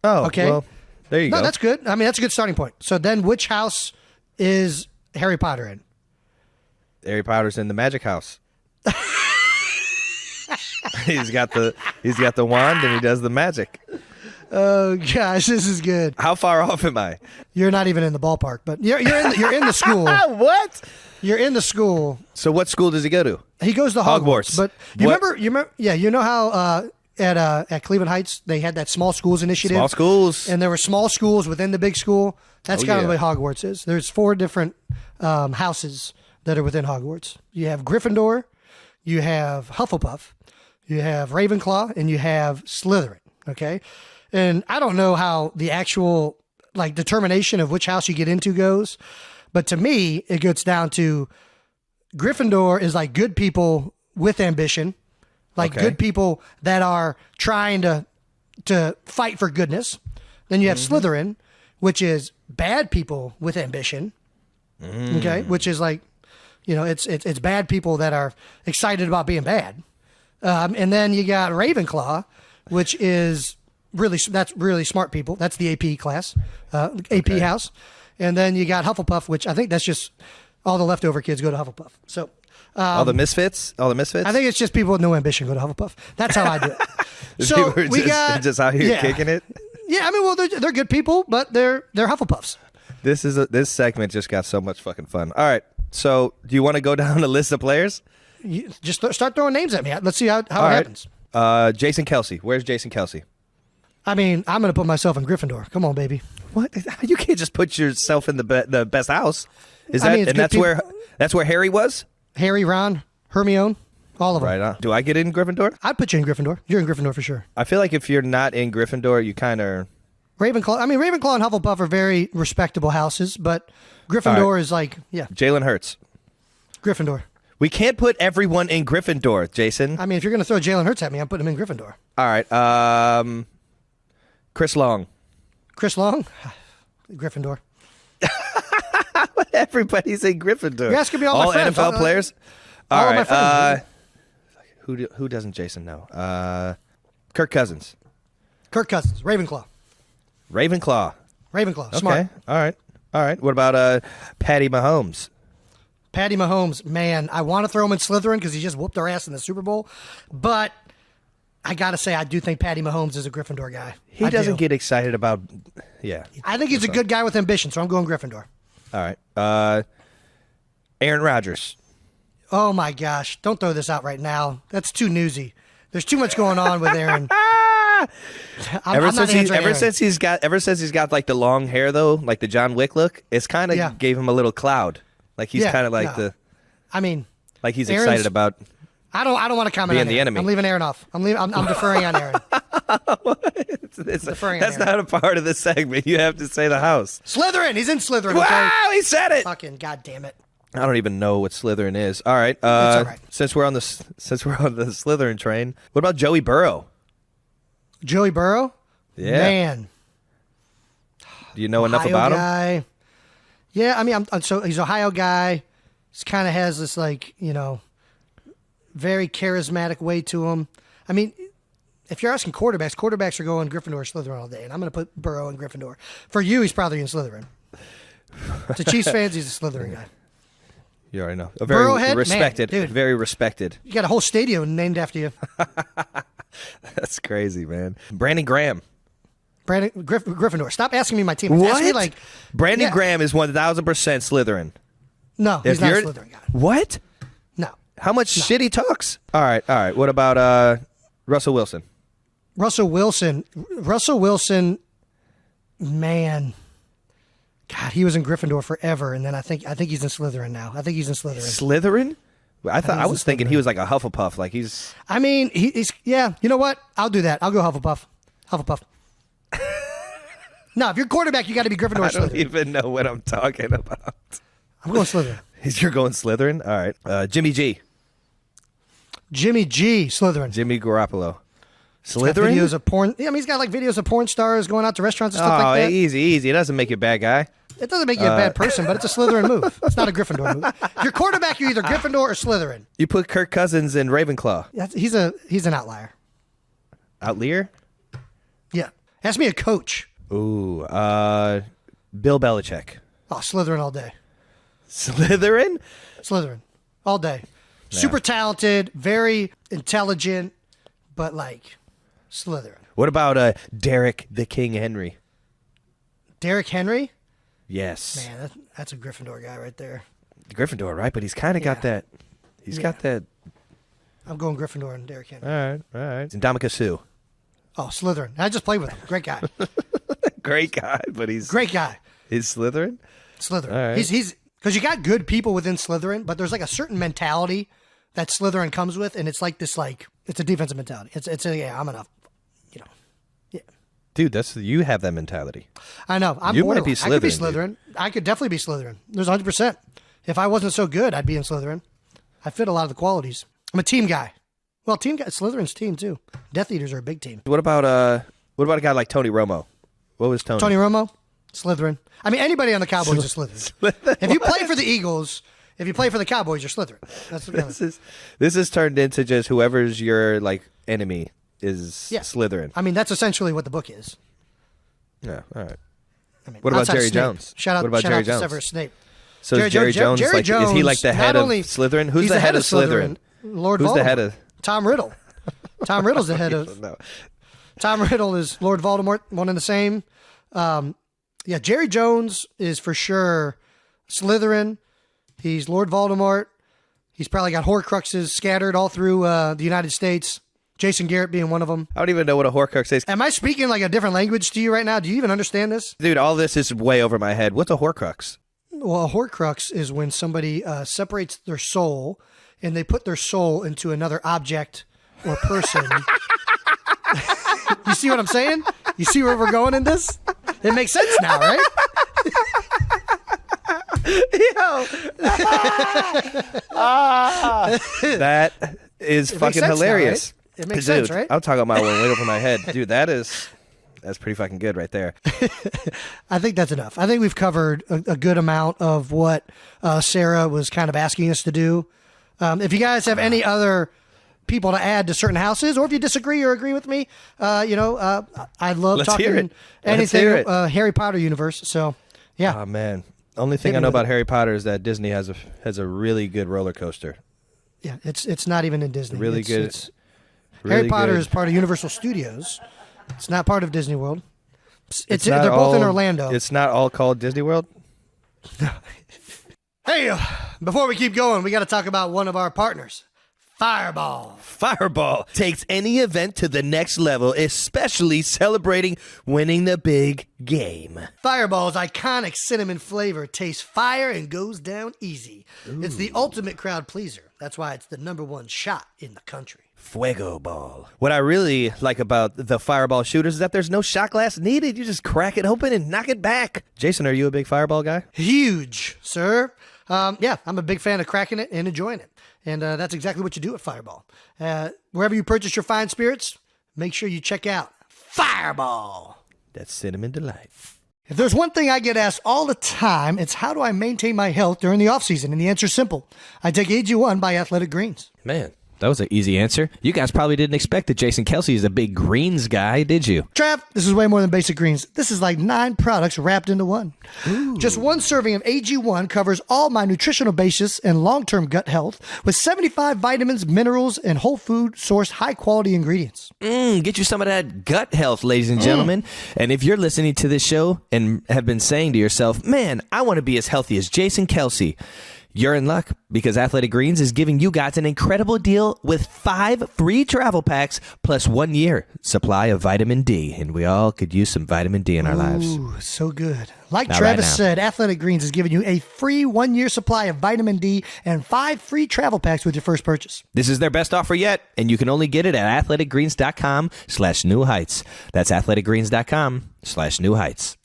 Oh, okay. Well, there you go. No, that's good. I mean, that's a good starting point. So then which house is Harry Potter in? Harry Potter's in the magic house. He's got the wand and he does the magic. Oh gosh, this is good. How far off am I? You're not even in the ballpark, but you're in the school. What? You're in the school. So what school does he go to? He goes to Hogwarts. But you remember? Yeah, you know how at Cleveland Heights they had that small schools initiative. Small schools, and there were small schools within the big school. That's kind of the way Hogwarts is. There's 4 different houses that are within Hogwarts. You have Gryffindor, you have Hufflepuff, you have Ravenclaw, and you have Slytherin. Okay. And I don't know how the actual determination of which house you get into goes, but to me, it gets down to Gryffindor is like good people with ambition, good people that are trying to fight for goodness. Then you have Slytherin, which is bad people with ambition. Okay, which is it's bad people that are excited about being bad. And then you got Ravenclaw, which is that's really smart people. That's the AP class, AP house. And then you got Hufflepuff, which I think that's just all the leftover kids go to Hufflepuff. So all the misfits. I think it's just people with no ambition go to Hufflepuff. That's how I do it. So we got just out here kicking it. Yeah, I mean, well, they're good people, but they're Hufflepuffs. This segment just got so much fucking fun. All right, so do you want to go down the list of players? Just start throwing names at me. Let's see how it happens. Jason Kelce. Where's Jason Kelce? I mean, I'm going to put myself in Gryffindor. Come on, baby. What? You can't just put yourself in the best house. That's where Harry was? Harry, Ron, Hermione, all of them. Right on. Do I get in Gryffindor? I'd put you in Gryffindor. You're in Gryffindor for sure. I feel like if you're not in Gryffindor, you kind of... Ravenclaw. I mean, Ravenclaw and Hufflepuff are very respectable houses, but Gryffindor is Jalen Hurts. Gryffindor. We can't put everyone in Gryffindor, Jason. I mean, if you're going to throw Jalen Hurts at me, I'm putting him in Gryffindor. All right. Chris Long. Chris Long? Gryffindor. Everybody's in Gryffindor. You're asking me all my friends. NFL players? All right. My friends. Who doesn't Jason know? Kirk Cousins. Kirk Cousins. Ravenclaw. Ravenclaw. Smart. Okay. All right. What about Patty Mahomes? Patty Mahomes, man, I want to throw him in Slytherin because he just whooped our ass in the Super Bowl. But I got to say, I do think Patty Mahomes is a Gryffindor guy. He doesn't get excited about, yeah. I think he's a good guy with ambition, so I'm going Gryffindor. All right. Aaron Rodgers. Oh, my gosh. Don't throw this out right now. That's too newsy. There's too much going on with Aaron. Ever since he's got like the long hair though, like the John Wick look, it's kind of gave him a little cloud. Like he's kind of like like he's Aaron's excited about. I don't want to comment on the enemy. I'm leaving Aaron off. I'm deferring on Aaron. That's not a part of this segment. You have to say the house. Slytherin. He's in Slytherin. Wow, he said it. Fucking goddamn it. I don't even know what Slytherin is. All right. It's all right. Since we're on the Slytherin train, what about Joey Burrow? Joey Burrow? Yeah. Man. Do you know enough about him? Yeah, I mean, so he's an Ohio guy. He kind of has this, very charismatic way to him. I mean, if you're asking quarterbacks are going Gryffindor or Slytherin all day, and I'm going to put Burrow in Gryffindor. For you, he's probably in Slytherin. To Chiefs fans, he's a Slytherin guy. You already know. A very Burrowhead? respected, Man, dude. Very respected. You got a whole stadium named after you. That's crazy, man. Brandon Graham. Gryffindor. Stop asking me my team. What? Ask me Brandon Graham is 1,000% Slytherin. No, he's not a Slytherin guy. What? No. How much shit he talks? All right. What about Russell Wilson? Russell Wilson, man. God, he was in Gryffindor forever, and then I think he's in Slytherin now. Slytherin? I was thinking he was like a Hufflepuff. Like he's. I mean, he's. Yeah, you know what? I'll do that. I'll go Hufflepuff. No, if you're quarterback, you got to be Gryffindor or Slytherin. I don't even know what I'm talking about. I'm going Slytherin. You're going Slytherin? All right. Jimmy G. Slytherin. Jimmy Garoppolo. Slytherin? Videos of porn. Yeah, I mean, he's got videos of porn stars going out to restaurants and stuff like that. Easy. It doesn't make you a bad guy. It doesn't make you a bad person, but it's a Slytherin move. It's not a Gryffindor move. If you're quarterback, you're either Gryffindor or Slytherin. You put Kirk Cousins in Ravenclaw. He's an outlier. Outlier? Yeah. Ask me a coach. Ooh, Bill Belichick. Oh, Slytherin all day. Slytherin all day. Yeah. Super talented, very intelligent, but Slytherin. What about Derek the King Henry? Derek Henry? Yes. Man, that's a Gryffindor guy right there. Gryffindor, right? But he's kind of got that. He's got that. I'm going Gryffindor and Derek Henry. All right. Ndamukong Suh. Oh, Slytherin. I just played with him. Great guy. Great guy, but he's... Great guy. He's Slytherin? Slytherin. All right. He's... Because you got good people within Slytherin, but there's a certain mentality that Slytherin comes with, and it's this it's a defensive mentality. I'm enough, yeah. Dude, you have that mentality. I know. You might be Slytherin. I could be Slytherin. Dude. I could definitely be Slytherin. There's 100%. If I wasn't so good, I'd be in Slytherin. I fit a lot of the qualities. I'm a team guy. Well, Slytherin's team too. Death Eaters are a big team. What about a guy like Tony Romo? What was Tony? Tony Romo? Slytherin. I mean, anybody on the Cowboys is Slytherin. If you play for the Eagles, if you play for the Cowboys, you're Slytherin. This is turned into just whoever's your enemy is Slytherin. I mean, that's essentially what the book is. Yeah. All right. I mean, what about Jerry Jones? Shout out Jerry Jones? Severus Snape. So Jerry Jones, is he the head of Slytherin? Who's the head of Slytherin? Lord Who's Voldemort. The head of? Tom Riddle. Tom Riddle's the head of. No. Tom Riddle is Lord Voldemort, one and the same. Jerry Jones is for sure Slytherin. He's Lord Voldemort. He's probably got Horcruxes scattered all through the United States. Jason Garrett being one of them. I don't even know what a Horcrux is. Am I speaking a different language to you right now? Do you even understand this? Dude, all this is way over my head. What's a Horcrux? Well, a Horcrux is when somebody separates their soul and they put their soul into another object or person. You see what I'm saying? You see where we're going in this? It makes sense now, right? Yo. That is fucking hilarious. Right? It makes sense, right? I'm talking about one way over my head. Dude, that's pretty fucking good right there. I think that's enough. I think we've covered a good amount of what Sarah was kind of asking us to do. If you guys have any other people to add to certain houses, or if you disagree or agree with me, I love talking anything Harry Potter universe. So, yeah. Oh, man. Only thing I know about Harry Potter is that Disney has a really good roller coaster. Yeah, it's not even in Disney. Really good. It's Harry Potter is part of Universal Studios. It's not part of Disney World. They're both in Orlando. It's not all called Disney World? Hey, before we keep going, we got to talk about one of our partners, Fireball. Fireball takes any event to the next level, especially celebrating winning the big game. Fireball's iconic cinnamon flavor tastes fire and goes down easy. Ooh. It's the ultimate crowd pleaser. That's why it's the #1 shot in the country. Fuego Ball. What I really like about the Fireball shooters is that there's no shot glass needed. You just crack it open and knock it back. Jason, are you a big Fireball guy? Huge, sir. Yeah, I'm a big fan of cracking it and enjoying it. And that's exactly what you do at Fireball. Wherever you purchase your fine spirits, make sure you check out Fireball. That's cinnamon delight. If there's one thing I get asked all the time, it's how do I maintain my health during the offseason? And the answer is simple. I take AG1 by Athletic Greens. Man, that was an easy answer. You guys probably didn't expect that Jason Kelce is a big greens guy, did you? Trav, this is way more than basic greens. This is like 9 products wrapped into one. Ooh. Just one serving of AG1 covers all my nutritional basis and long-term gut health with 75 vitamins, minerals, and whole food sourced high-quality ingredients. Get you some of that gut health, ladies and gentlemen. And if you're listening to this show and have been saying to yourself, man, I want to be as healthy as Jason Kelce, you're in luck because Athletic Greens is giving you guys an incredible deal with 5 free travel packs plus 1 year supply of vitamin D. And we all could use some vitamin D in our lives. Ooh, so good. Like not Travis said, Athletic Greens is giving you a free 1 year supply of vitamin D and 5 free travel packs with your first purchase. This is their best offer yet, and you can only get it at athleticgreens.com/new heights. That's athleticgreens.com/new heights.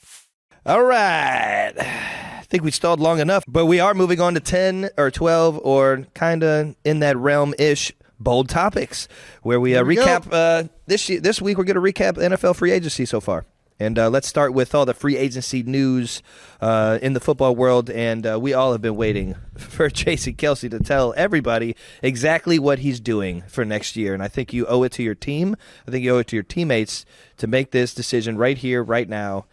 All right. I think we stalled long enough, but we are moving on to 10 or 12 or kind of in that realm-ish bold topics where we recap this week. We're going to recap NFL free agency so far. And let's start with all the free agency news in the football world. And we all have been waiting for Jason Kelce to tell everybody exactly what he's doing for next year. And I think you owe it to your team. I think you owe it to your teammates to make this decision right here, right now,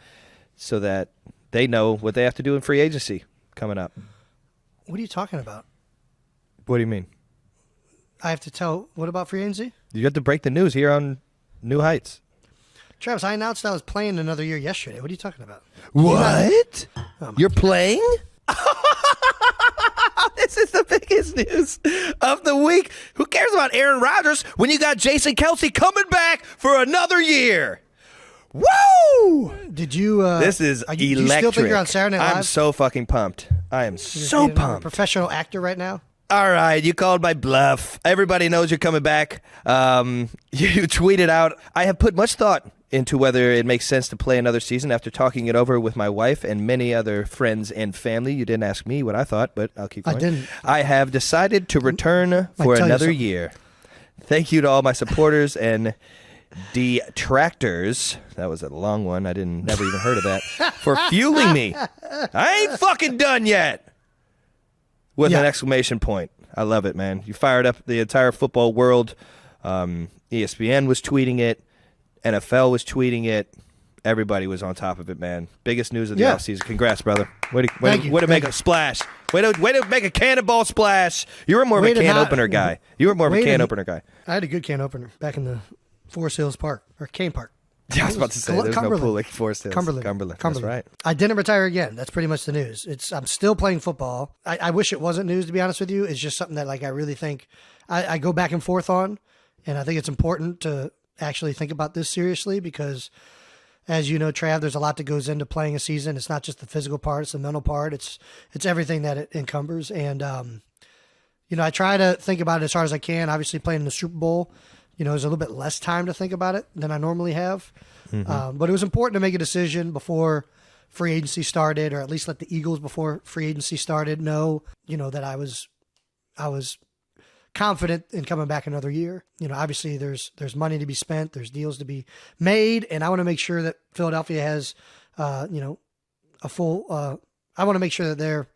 so that they know what they have to do in free agency coming up. What are you talking about? What do you mean? I have to tell. What about free agency? You have to break the news here on New Heights. Travis, I announced I was playing another year yesterday. What are you talking about? What? You're playing? This is the biggest news of the week. Who cares about Aaron Rodgers when you got Jason Kelce coming back for another year? Woo! Did you? This is electric. Do you still think you're on Saturday Night Live? I'm so fucking pumped. I am so pumped. A professional actor right now? All right, you called my bluff. Everybody knows you're coming back. You tweeted out, I have put much thought into whether it makes sense to play another season after talking it over with my wife and many other friends and family. You didn't ask me what I thought, but I'll keep going. I didn't. I have decided to return for another year. Thank you to all my supporters and detractors. That was a long one. I never even heard of that. For fueling me. I ain't fucking done yet. With an exclamation point. I love it, man. You fired up the entire football world. ESPN was tweeting it. NFL was tweeting it. Everybody was on top of it, man. Biggest news of the offseason. Congrats, brother. Way to make a splash. Way to make a cannonball splash. You were more of a can opener guy. I had a good can opener back in the Forest Hills Park, or Cane Park. Yeah, I was about to say, there's no pool like Forest Hills. Cumberland. That's right. I didn't retire again. That's pretty much the news. I'm still playing football. I wish it wasn't news, to be honest with you. It's just something that I really think I go back and forth on, and I think it's important to actually think about this seriously because, as you know, Trav, there's a lot that goes into playing a season. It's not just the physical part; it's the mental part. It's everything that it encumbers. And I try to think about it as hard as I can. Obviously, playing in the Super Bowl, there's a little bit less time to think about it than I normally have. Mm-hmm. But it was important to make a decision before free agency started, or at least let the Eagles before free agency started know, that I was I was confident in coming back another year. Obviously there's money to be spent, there's deals to be made, and I want to make sure that Philadelphia has, a full. I want to make sure that they're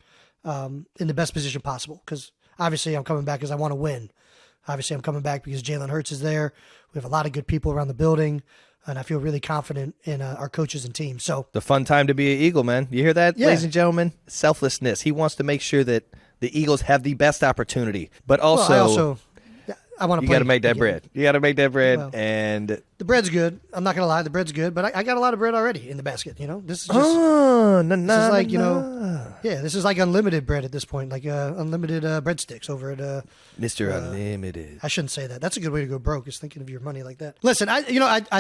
in the best position possible, because obviously I'm coming back because I want to win. Obviously I'm coming back because Jalen Hurts is there. We have a lot of good people around the building, and I feel really confident in our coaches and team. So the fun time to be an Eagle, man. You hear that, ladies and gentlemen? Selflessness. He wants to make sure that the Eagles have the best opportunity, but also, I want to. You got to make that bread. You got to make that bread, and the bread's good. I'm not gonna lie, the bread's good, but I got a lot of bread already in the basket. This is just this is like unlimited bread at this point, like unlimited breadsticks over at Mr. Unlimited. I shouldn't say that. That's a good way to go broke, is thinking of your money like that. Listen, I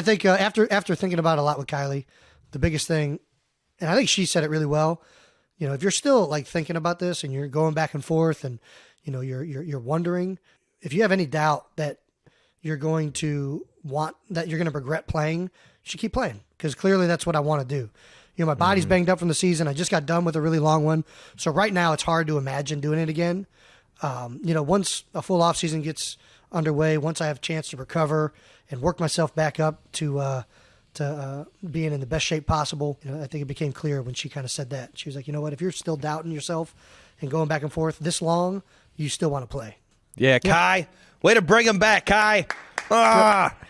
think after thinking about it a lot with Kylie, the biggest thing, and I think she said it really well. If you're still like thinking about this and you're going back and forth, and you're wondering, if you have any doubt that you're going to regret playing, you should keep playing, because clearly that's what I want to do. My body's banged up from the season. I just got done with a really long one. So right now it's hard to imagine doing it again. Once a full off season gets underway, once I have a chance to recover and work myself back up to being in the best shape possible. I think it became clear when she kind of said that. She was like, what, if you're still doubting yourself and going back and forth this long, you still want to play. Yeah, Kai. Way to bring him back, Kai.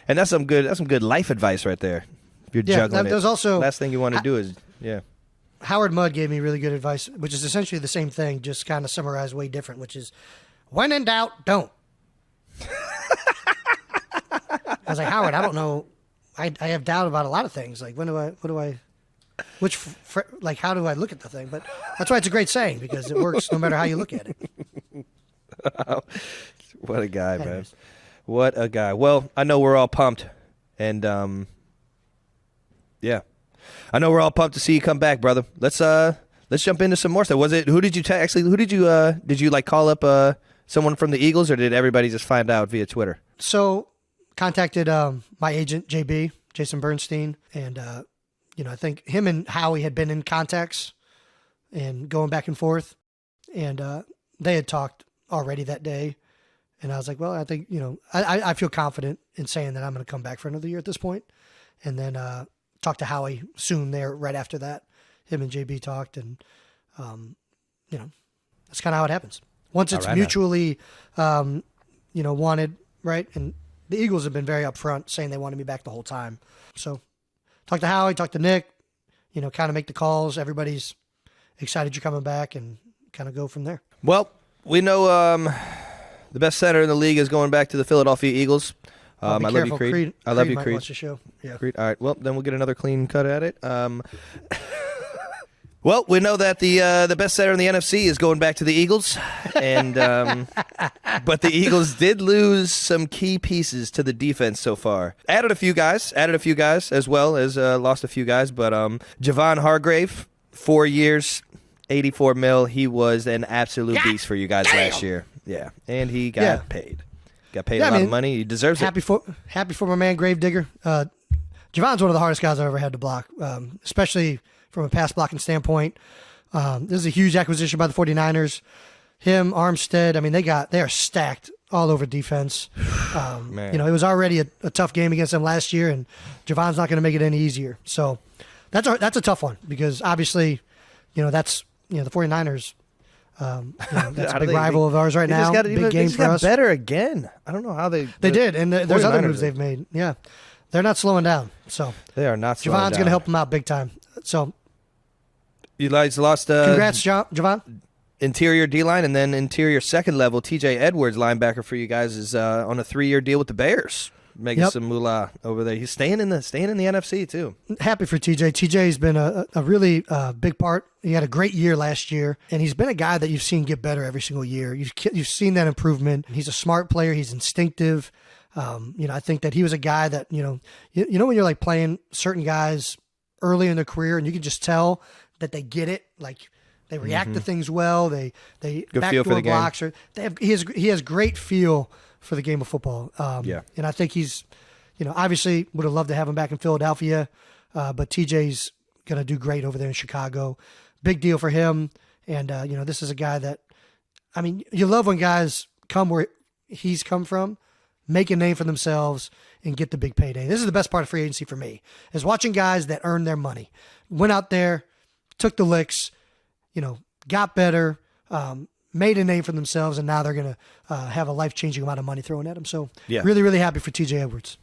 And that's some good life advice right there. If you're juggling there's also last thing you want to do is Howard Mudd gave me really good advice, which is essentially the same thing, just kind of summarized way different, which is, when in doubt, don't. I was like, Howard, I don't know. I have doubt about a lot of things. Like, how do I look at the thing? But that's why it's a great saying, because it works no matter how you look at it. What a guy, man. What a guy. Well, I know we're all pumped. And, I know we're all pumped to see you come back, brother. Let's jump into some more stuff. Who did you like call up someone from the Eagles, or did everybody just find out via Twitter? So, contacted my agent, JB, Jason Bernstein, and I think him and Howie had been in contacts and going back and forth, and they had talked already that day, and I was like, well, I think I feel confident in saying that I'm going to come back for another year at this point, and then talked to Howie soon there right after that. Him and JB talked, and that's kind of how it happens. Once it's mutually wanted, right? And the Eagles have been very upfront, saying they wanted me back the whole time. So talk to Howie, talk to Nick, kind of make the calls. Everybody's excited you're coming back, and kind of go from there. Well, we know the best center in the league is going back to the Philadelphia Eagles. I love you, Creed. I love you, Creed. Watch the show. Yeah. Creed. All right. Well, then we'll get another clean cut at it. Well, we know that the best center in the NFC is going back to the Eagles, and but the Eagles did lose some key pieces to the defense so far. Added a few guys as well as lost a few guys. But Javon Hargrave, 4 years, $84 million. He was an absolute beast for you guys last year. Yeah, and he got paid. Got paid a lot of money. He deserves it. Happy for my man, Gravedigger. Javon's one of the hardest guys I've ever had to block, especially from a pass blocking standpoint. This is a huge acquisition by the 49ers. Him, Armstead, they are stacked all over defense. It was already a tough game against them last year, and Javon's not going to make it any easier. So that's a tough one, because obviously, that's the 49ers. That's a big rival of ours right now. Big game for us. Better again. I don't know how they did, and there's other moves they've made. Yeah, they're not slowing down. So they are not slowing down. Javon's going to help them out big time. So you guys lost. Congrats, Javon. Interior D-line, and then interior second level TJ Edwards, linebacker for you guys, is on a 3-year deal with the Bears, making some moolah over there. He's staying in the NFC too. Happy for TJ. TJ's been a really big part. He had a great year last year, and he's been a guy that you've seen get better every single year. You've seen that improvement. He's a smart player. He's instinctive. I think that he was a guy that when you're like playing certain guys early in their career, and you can just tell that they get it. Like they react to things well. They backdoor blocks. Or he has great feel for the game of football. And I think he's, obviously would have loved to have him back in Philadelphia, but TJ's going to do great over there in Chicago. Big deal for him. And, this is a guy that I mean, you love when guys come where he's come from, make a name for themselves, and get the big payday. This is the best part of free agency for me, is watching guys that earn their money. Went out there, took the licks, got better, made a name for themselves, and now they're going to have a life-changing amount of money thrown at them. So really, really happy for TJ Edwards.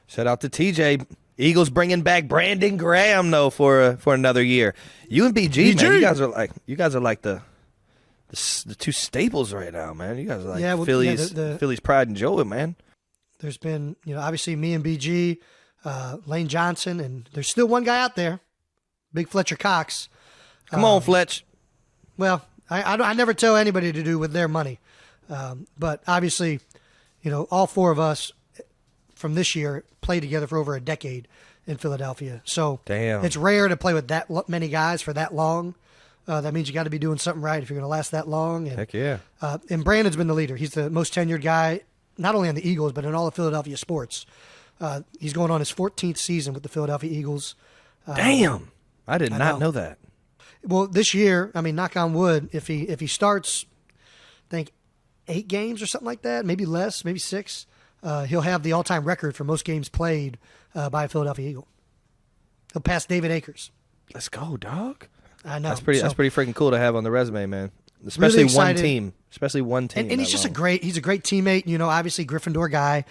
Shout out to TJ. Eagles bringing back Brandon Graham though for another year. You and BG, man, you guys are like the two staples right now, man. You guys are like Philly's pride and joy, man. There's been, obviously me and BG, Lane Johnson, and there's still one guy out there, Big Fletcher Cox. Come on, Fletch. Well, I never tell anybody to do with their money, but obviously, all four of us from this year played together for over a decade in Philadelphia. So it's rare to play with that many guys for that long. That means you got to be doing something right if you're going to last that long. And, heck yeah. And Brandon's been the leader. He's the most tenured guy, not only on the Eagles, but in all of Philadelphia sports. He's going on his 14th season with the Philadelphia Eagles. Damn. I did not know that. Well, this year, I mean, knock on wood, if he starts, I think, 8 games or something like that, maybe less, maybe 6, he'll have the all-time record for most games played by a Philadelphia Eagle. He'll pass David Akers. Let's go, dog. I know. That's pretty freaking cool to have on the resume, man. Especially really one team. And he's just a great teammate, obviously Gryffindor guy,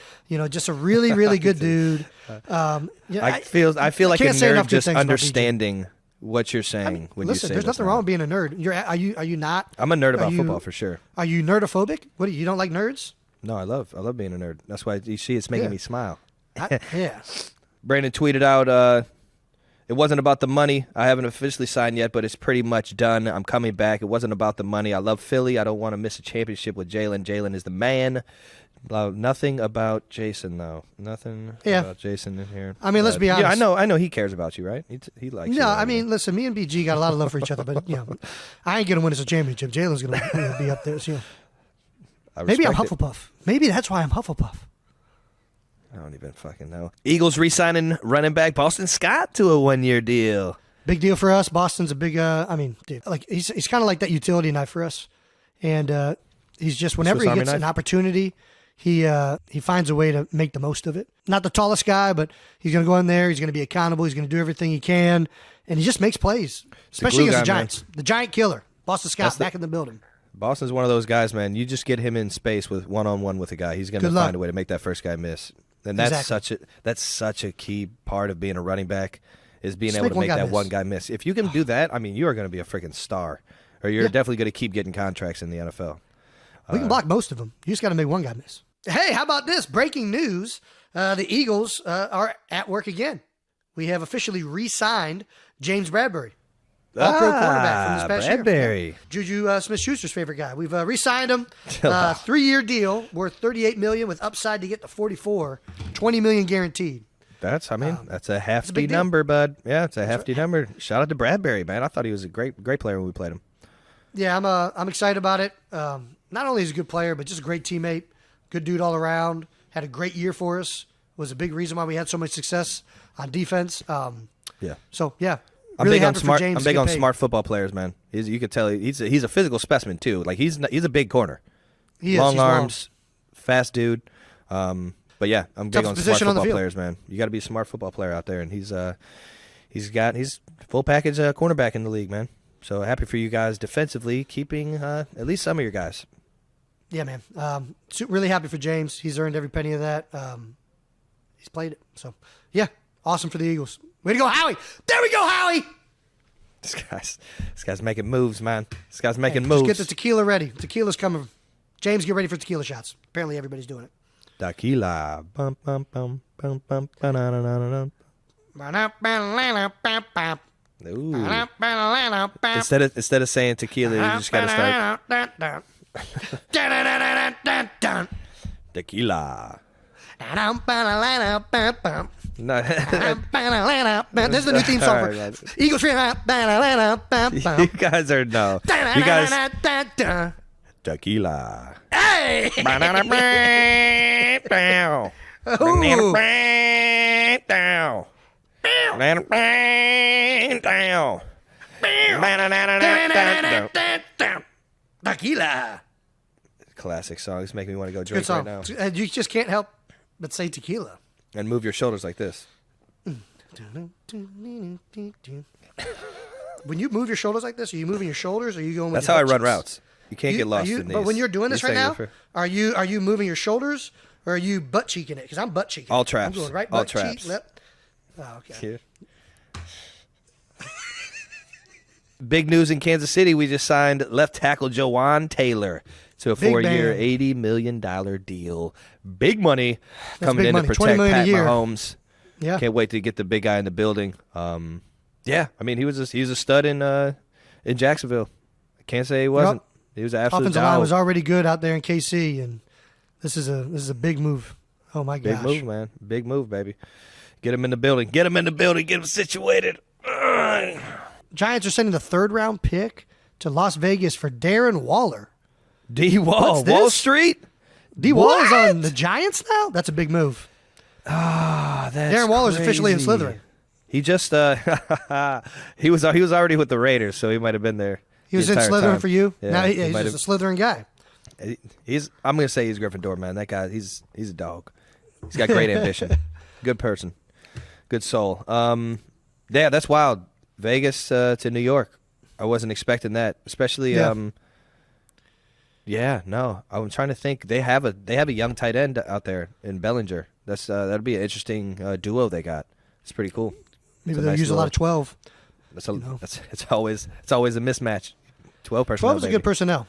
just a really, really good dude. I feel like a nerd just understanding what you're saying when you say there's nothing wrong with being a nerd. Are you not? I'm a nerd about football for sure. Are you nerdophobic? What, you don't like nerds? No, I love being a nerd. That's why you see it's making me smile. Yeah. Brandon tweeted out, it wasn't about the money. I haven't officially signed yet, but it's pretty much done. I'm coming back. It wasn't about the money. I love Philly. I don't want to miss a championship with Jalen. Jalen is the man. Nothing about Jason, though. Nothing about Jason in here. I mean, let's be honest. Yeah, I know he cares about you, right? He likes you. No, I mean, listen, me and BG got a lot of love for each other, but, I ain't going to win us a championship. Jalen's going to be up there. So, maybe I'm Hufflepuff. Maybe that's why I'm Hufflepuff. I don't even fucking know. Eagles re-signing running back Boston Scott to a 1-year deal. Big deal for us. Boston's a big, dude, like he's kind of like that utility knife for us. And he's just, whenever he gets an opportunity, he finds a way to make the most of it. Not the tallest guy, but he's going to go in there. He's going to be accountable. He's going to do everything he can. And he just makes plays, especially against the Giants. Man. The Giant killer. Boston Scott back in the building. Boston's one of those guys, man. You just get him in space with one-on-one with a guy. He's going to find a way to make that first guy miss. And that's such a key part of being a running back, is being able to make that one guy miss. If you can do that, I mean, you are going to be a freaking star, or you're definitely going to keep getting contracts in the NFL. We can block most of them. You just got to make one guy miss. Hey, how about this? Breaking news. The Eagles are at work again. We have officially re-signed James Bradbury. All-pro quarterback from this past year. Juju Smith-Schuster's favorite guy. We've re-signed him. 3-year deal worth $38 million with upside to get to $44. $20 million guaranteed. That's a hefty number, bud. Yeah, it's a hefty number. Shout out to Bradbury, man. I thought he was a great player when we played him. Yeah, I'm excited about it. Not only is he a good player, but just a great teammate. Good dude all around. Had a great year for us. Was a big reason why we had so much success on defense. So, yeah. I'm big on smart football players, man. You could tell he's a physical specimen too. Like he's a big corner, long arms, fast dude. But yeah, I'm big on smart football players, man. You got to be a smart football player out there, and he's full package cornerback in the league, man. So happy for you guys defensively, keeping at least some of your guys. Yeah, man. Really happy for James. He's earned every penny of that. He's played it. So yeah, awesome for the Eagles. Way to go, Howie! There we go, Howie! This guy's making moves, man. This guy's making moves. Just get the tequila ready. Tequila's coming. James, get ready for tequila shots. Apparently, everybody's doing it. Tequila. Bum, bum, bum, bum, bum, ba-na-na-na-na. Ooh. Instead of saying tequila, you just gotta start. Tequila. No. There's the new theme song for Eagles. You guys are no. You guys. Tequila. Hey. Tequila. Classic song. It's making me want to go drink right now. And you just can't help but say tequila. And move your shoulders like this. When you move your shoulders like this, are you moving your shoulders or are you going with That's how I run cheeks? routes. You can't get lost in these. But when you're doing this right now, are you moving your shoulders or are you butt cheeking it? Because I'm butt cheeking. All traps. I'm going right All butt traps. cheek, lip. Oh, okay. Here. Big news in Kansas City. We just signed left tackle Jawan Taylor to a 4-year, $80 million deal. Big money coming in to protect Pat Mahomes. Yeah. Can't wait to get the big guy in the building. Yeah, I mean, he was a stud in Jacksonville. I can't say he wasn't. Yep. He was an absolute offensive line was already good out there in KC, and this is a big move. Oh my gosh. Big move, man. Big move, baby. Get him in the building. Get him in the building. Get him situated. Giants are sending the 3rd-round pick to Las Vegas for Darren Waller. D-Wall. Wall Street? D-Wall is on the Giants now? That's a big move. Ah, that's Darren Waller's officially in Slytherin. He just he was already with the Raiders, so he might have been there. He was in Slytherin time. for you? Yeah, now he's just a Slytherin guy. I'm going to say he's Gryffindor, man. That guy, he's a dog. He's got great ambition. Good person. Good soul. Yeah, that's wild. Vegas to New York. I wasn't expecting that, especially yeah, no. I'm trying to think. They have a young tight end out there in Bellinger. That's that'll be an interesting duo they got. It's pretty cool. Maybe they'll use a lot of 12. It's always a mismatch. 12 personnel. 12 is a good personnel.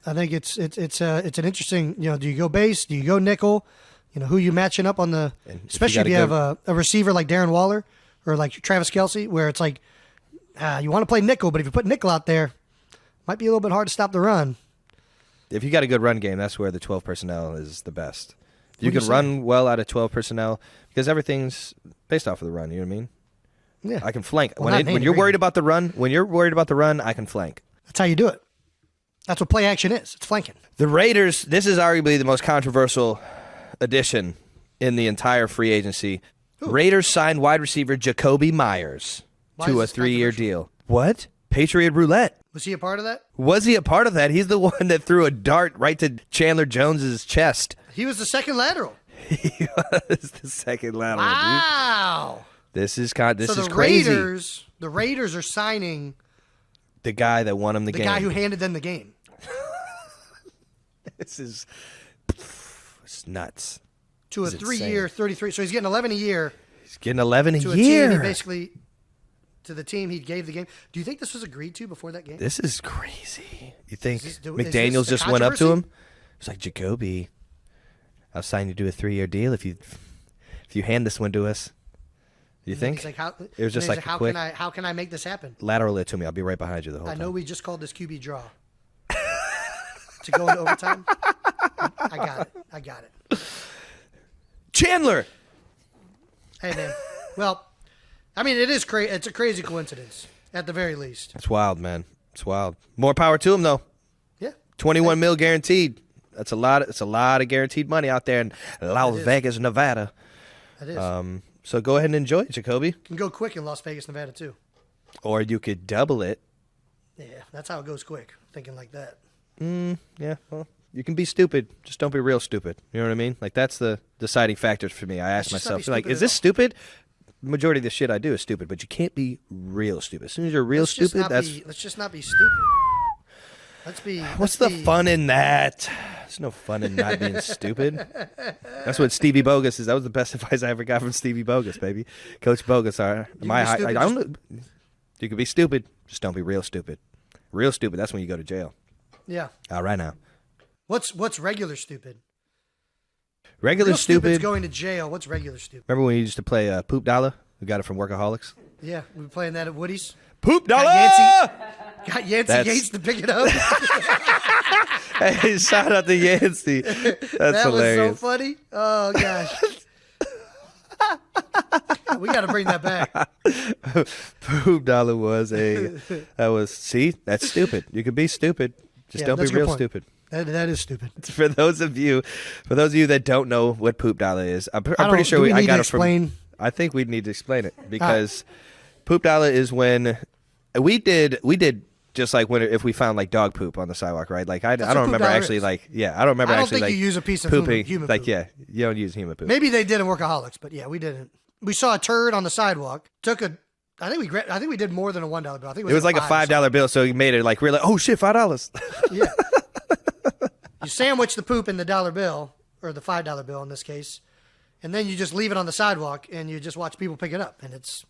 I think it's an interesting. Do you go base? Do you go nickel? Who you matching up on the? Especially if you have a receiver like Darren Waller or like Travis Kelce, where it's like you want to play nickel, but if you put nickel out there, it might be a little bit hard to stop the run. If you got a good run game, that's where the 12 personnel is the best. You can run well out of 12 personnel because everything's based off of the run. You know what I mean? Yeah. I can flank. When you're worried about the run, I can flank. That's how you do it. That's what play action is. It's flanking. The Raiders, this is arguably the most controversial addition in the entire free agency. Ooh. Raiders signed wide receiver Jacoby Myers to a 3-year deal. What? Patriot roulette. Was he a part of that? Was he a part of that? He's the one that threw a dart right to Chandler Jones's chest. He was the second lateral. He was the second lateral. Wow. Dude. This is crazy. The Raiders are signing the guy that won him the game. The guy who handed them the game. It's nuts. To a 3-year, 33. So he's getting 11 a year. He's getting 11 a year. Team, he basically, to the team he gave the game. Do you think this was agreed to before that game? This is crazy. You think McDaniels just went up to him? It's like, Jacoby, I'll sign you to a 3-year deal if you hand this one to us. Do you think? Like, it was just like how quick. How can I make this happen? Lateral it to me. I'll be right behind you the whole time. I know we just called this QB draw. To go into overtime. I got it. Chandler. Hey man. Well, I mean it is crazy. It's a crazy coincidence at the very least. It's wild, man. It's wild. More power to him though. Yeah. 21 mil guaranteed. That's a lot. It's a lot of guaranteed money out there in Las Vegas, Nevada. It is. So go ahead and enjoy it, Jacoby. Can go quick in Las Vegas, Nevada too. Or you could double it. Yeah, that's how it goes quick. Thinking like that. Yeah. Well, you can be stupid. Just don't be real stupid. You know what I mean? Like that's the deciding factors for me. I ask myself, like, is this stupid? Majority of the shit I do is stupid, but you can't be real stupid. As soon as you're real stupid, let's just not be stupid. What's the fun in that? There's no fun in not being stupid. That's what Stevie Bogus is. That was the best advice I ever got from Stevie Bogus, baby. Coach Bogus. You can be stupid. Just don't be real stupid. Real stupid. That's when you go to jail. Yeah. All right now. What's regular stupid? Regular stupid. Going to jail. What's regular stupid? Remember when we used to play Poop Dollar? We got it from Workaholics. Yeah, we were playing that at Woody's. Poop Dollar. Got Yancey Yates to pick it up. Hey, shout out to Yancey. That's hilarious. Was so funny. Oh gosh. We got to bring that back. Poop Dollar that's stupid. You can be stupid. Just don't be real stupid. That is stupid. For those of you that don't know what Poop Dollar is, I'm pretty sure I got it from. I think we need to explain it because Poop Dollar is when we did just like if we found like dog poop on the sidewalk, right? Like I don't remember actually is. like I don't remember actually think like you use a piece of pooping. human like poop. you don't use human poop. Maybe they did in Workaholics, but yeah, we didn't. We saw a turd on the sidewalk. I think we did more than a $1 bill. I think it was like a $5 bill, so he made it like really. Oh shit, $5. Yeah. You sandwich the poop in the dollar bill or the $5 bill in this case, and then you just leave it on the sidewalk and you just watch people pick it up, and it's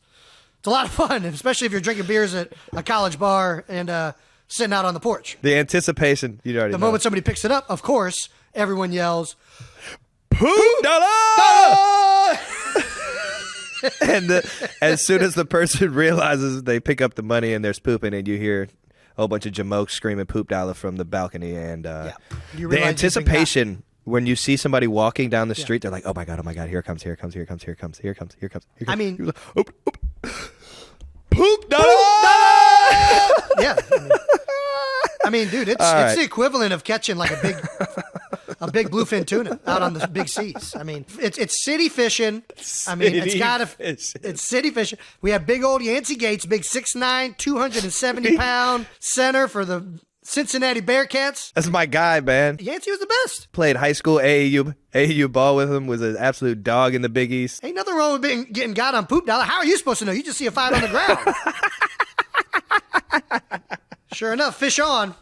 a lot of fun, especially if you're drinking beers at a college bar and sitting out on the porch. The anticipation, you already know. The moment somebody picks it up, of course, everyone yells, "Poop dollar!" And as soon as the person realizes they pick up the money and there's pooping, and you hear a whole bunch of jamokes screaming "poop dollar" from the balcony, and the anticipation when you see somebody walking down the street, they're like, "Oh my god, here it comes." I mean, poop dollar! Yeah. I mean, dude, it's the equivalent of catching like a big bluefin tuna out on the big seas. I mean, it's city fishing. I mean, it's city fishing. We have big old Yancey Gates, big 6'9", 270-pound center for the Cincinnati Bearcats. That's my guy, man. Yancey was the best. Played high school AAU ball with him. Was an absolute dog in the Big East. Ain't nothing wrong with getting got on poop dollar. How are you supposed to know? You just see a fight on the ground. Sure enough, fish on.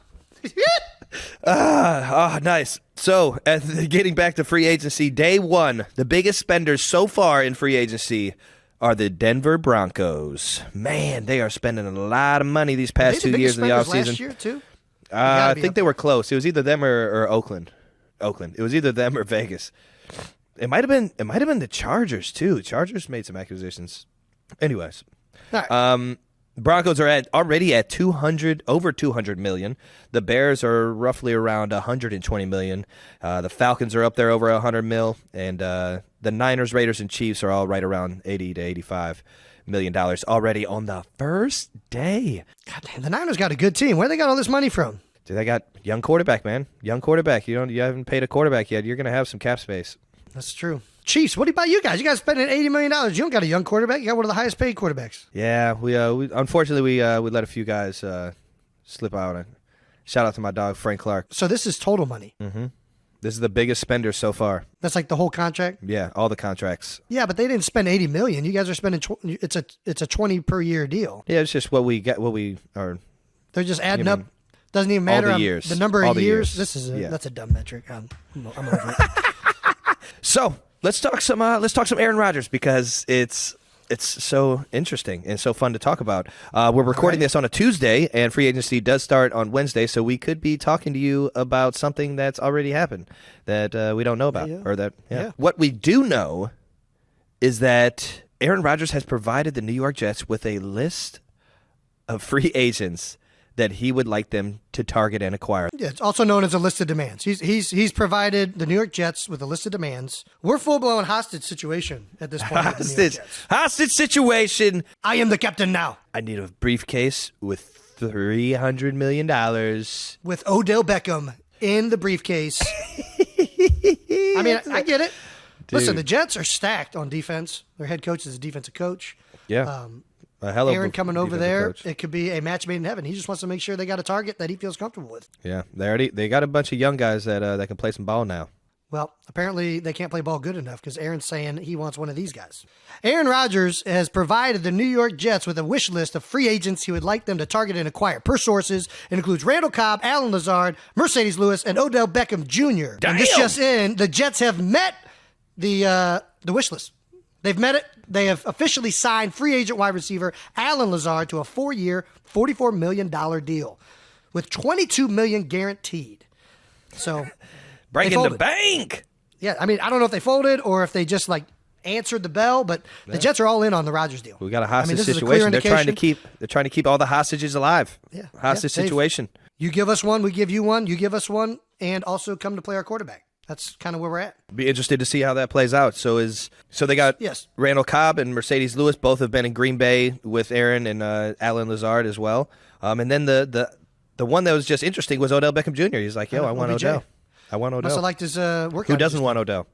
Nice. So, getting back to free agency, day one, the biggest spenders so far in free agency are the Denver Broncos. Man, they are spending a lot of money these past 2 years in the offseason. Last year, too? I think they were close. It was either them or Oakland. It was either them or Vegas. It might have been the Chargers, too. Chargers made some acquisitions. Anyways. All right. Broncos are already at over 200 million. The Bears are roughly around 120 million. The Falcons are up there over 100 mil, and the Niners, Raiders, and Chiefs are all right around 80 to 85 million dollars already on the first day. God damn, the Niners got a good team. Where they got all this money from? Dude, they got young quarterback, man. Young quarterback. You haven't paid a quarterback yet. You're gonna have some cap space. That's true. Chiefs, what about you guys? You guys spending $80 million. You don't got a young quarterback. You got one of the highest paid quarterbacks. Yeah, we unfortunately we let a few guys slip out. Shout out to my dog Frank Clark. So this is total money. Mm-hmm. This is the biggest spender so far. That's like the whole contract. Yeah, all the contracts. Yeah, but they didn't spend $80 million. You guys are spending. It's a 20 per year deal. Yeah, it's just what we get. What we are. They're just adding up. Doesn't even matter. All the years. The number of years. This is that's a dumb metric. I'm over it. So. Let's talk some Aaron Rodgers because it's so interesting and so fun to talk about. We're recording this on a Tuesday, and free agency does start on Wednesday, so we could be talking to you about something that's already happened that we don't know about. What we do know is that Aaron Rodgers has provided the New York Jets with a list of free agents that he would like them to target and acquire. Yeah, it's also known as a list of demands. He's provided the New York Jets with a list of demands. We're full-blown hostage situation at this point. Hostage situation. I am the captain now. I need a briefcase with $300 million. With Odell Beckham in the briefcase. I mean, I get it. Dude. Listen, the Jets are stacked on defense. Their head coach is a defensive coach. Yeah. Aaron coming over there, coach. It could be a match made in heaven. He just wants to make sure they got a target that he feels comfortable with. Yeah, they got a bunch of young guys that can play some ball now. Well, apparently they can't play ball good enough because Aaron's saying he wants one of these guys. Aaron Rodgers has provided the New York Jets with a wish list of free agents he would like them to target and acquire. Per sources, it includes Randall Cobb, Alan Lazard, Mercedes Lewis, and Odell Beckham Jr. Damn. And this just in, the Jets have met the wish list. They've met it. They have officially signed free agent wide receiver Alan Lazard to a 4-year, $44 million deal with $22 million guaranteed. So breaking the bank. Yeah, I mean, I don't know if they folded or if they just answered the bell, but the Jets are all in on the Rodgers deal. We got a hostage situation. They're trying to keep all the hostages alive. Yeah, hostage situation. You give us one, we give you one. You give us one, and also come to play our quarterback. That's kind of where we're at. Be interested to see how that plays out. So they got Randall Cobb and Mercedes Lewis. Both have been in Green Bay with Aaron and Alan Lazard as well. And then the one that was just interesting was Odell Beckham Jr. He's like, I want Odell. I want Odell. Must have liked his workout. Who doesn't want Odell?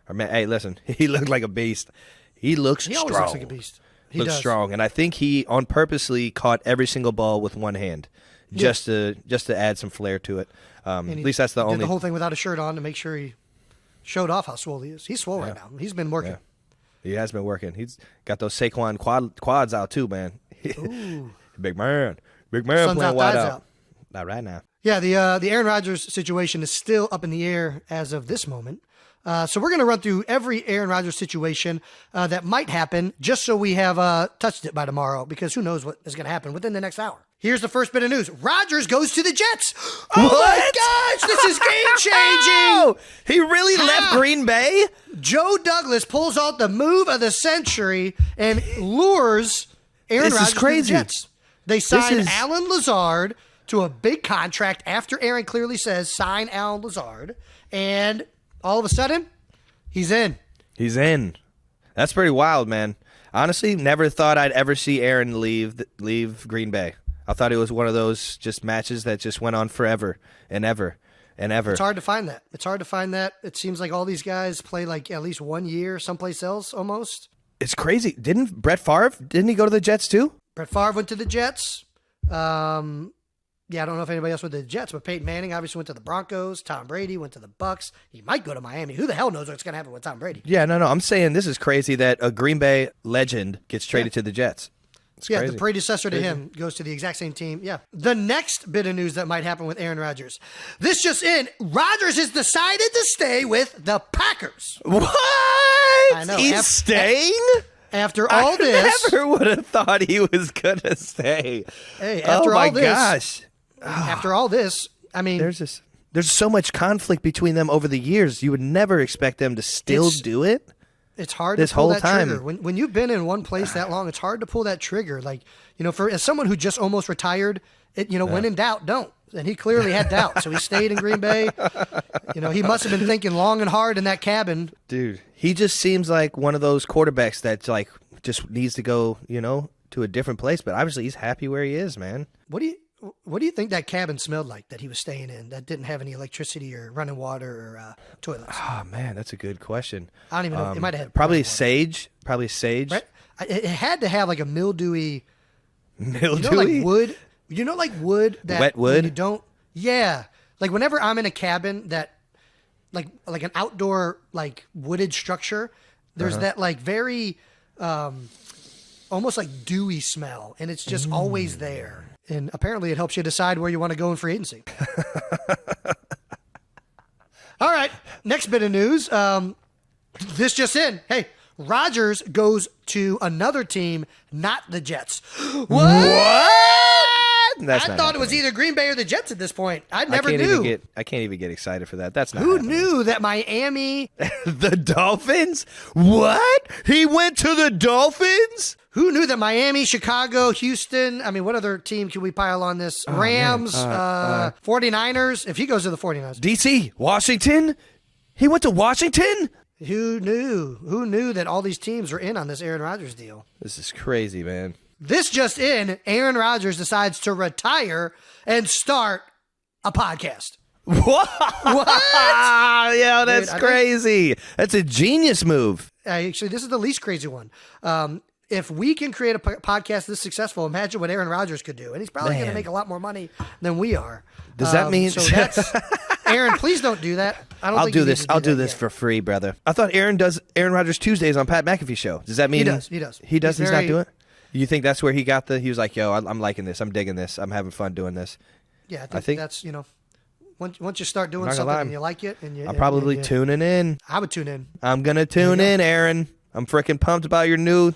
Or man, hey, listen, he looked like a beast. He looks strong. He always looks like a beast. He looks does. strong, and I think he on purposely caught every single ball with one hand. just to add some flair to it. At least that's the only. Did the whole thing without a shirt on to make sure he showed off how swole he is. He's swole right now. He's been working. Yeah. He has been working. He's got those Saquon quads out too, man. Ooh. Big man Sun's playing out, wide thighs out. out. Not right now. Yeah, the Aaron Rodgers situation is still up in the air as of this moment. So we're going to run through every Aaron Rodgers situation that might happen just so we have touched it by tomorrow, because who knows what is going to happen within the next hour. Here's the first bit of news. Rodgers goes to the Jets. Oh, my gosh, this is game-changing. He really left Green Bay? Joe Douglas pulls out the move of the century and lures Aaron Rodgers to the Jets. They signed Alan Lazard to a big contract after Aaron clearly says, sign Alan Lazard. And all of a sudden, he's in. He's in. That's pretty wild, man. Honestly, never thought I'd ever see Aaron leave Green Bay. I thought it was one of those just matches that just went on forever and ever and ever. It's hard to find that. It seems like all these guys play like at least 1 year someplace else almost. It's crazy. Didn't Brett Favre, didn't he go to the Jets too? Brett Favre went to the Jets. I don't know if anybody else went to the Jets, but Peyton Manning obviously went to the Broncos. Tom Brady went to the Bucks. He might go to Miami. Who the hell knows what's going to happen with Tom Brady? Yeah, no. I'm saying this is crazy that a Green Bay legend gets traded to the Jets. It's crazy. The predecessor to him goes to the exact same team. Yeah. The next bit of news that might happen with Aaron Rodgers. This just in. Rodgers has decided to stay with the Packers. What? I know. He's staying? After all this. I never would have thought he was going to stay. Hey, after all this. Gosh. After all this, I mean. There's so much conflict between them over the years. You would never expect them to still do it. It's hard this to pull whole that time. trigger. When you've been in one place that long, it's hard to pull that trigger. Like, as someone who just almost retired, when in doubt, don't. And he clearly had doubt, so he stayed in Green Bay. He must have been thinking long and hard in that cabin. Dude, he just seems like one of those quarterbacks that just needs to go, to a different place. But obviously, he's happy where he is, man. What do you think that cabin smelled like that he was staying in that didn't have any electricity or running water or toilets? Oh, man, that's a good question. I don't even know. It might have had probably sage. Probably sage. Right? It had to have like a mildewy. Mildewy? Wood. Like wood. That wet wood? You don't. Yeah. Like whenever I'm in a cabin that, like an outdoor like wooded structure, there's that like very, almost like dewy smell, and it's just always there. And apparently it helps you decide where you want to go in free agency. All right. Next bit of news. This just in. Hey, Rodgers goes to another team, not the Jets. What? I thought it was either Green Bay or the Jets at this point. I never knew. I can't even get excited for that. That's not Who happening. knew that Miami... The Dolphins? What? He went to the Dolphins? Who knew that Miami, Chicago, Houston, what other team can we pile on this? Rams, 49ers, if he goes to the 49ers. DC, Washington? He went to Washington? Who knew? Who knew that all these teams were in on this Aaron Rodgers deal? This is crazy, man. This just in, Aaron Rodgers decides to retire and start a podcast. What? Yeah, that's crazy. That's a genius move. Actually, this is the least crazy one. If we can create a podcast this successful, imagine what Aaron Rodgers could do. And he's probably going to make a lot more money than we are. Does that mean... So that's... Aaron, please don't do that. I'll do this. I'll do this for free, brother. I thought Aaron does Aaron Rodgers Tuesdays on Pat McAfee show. Does that mean... He does. He's not doing it? You think that's where he got he was like, yo, I'm liking this. I'm digging this. I'm having fun doing this. Yeah, I think that's, once you start doing something and you like it. I'm probably tuning in. I would tune in. I'm going to tune in, Aaron. I'm freaking pumped about your new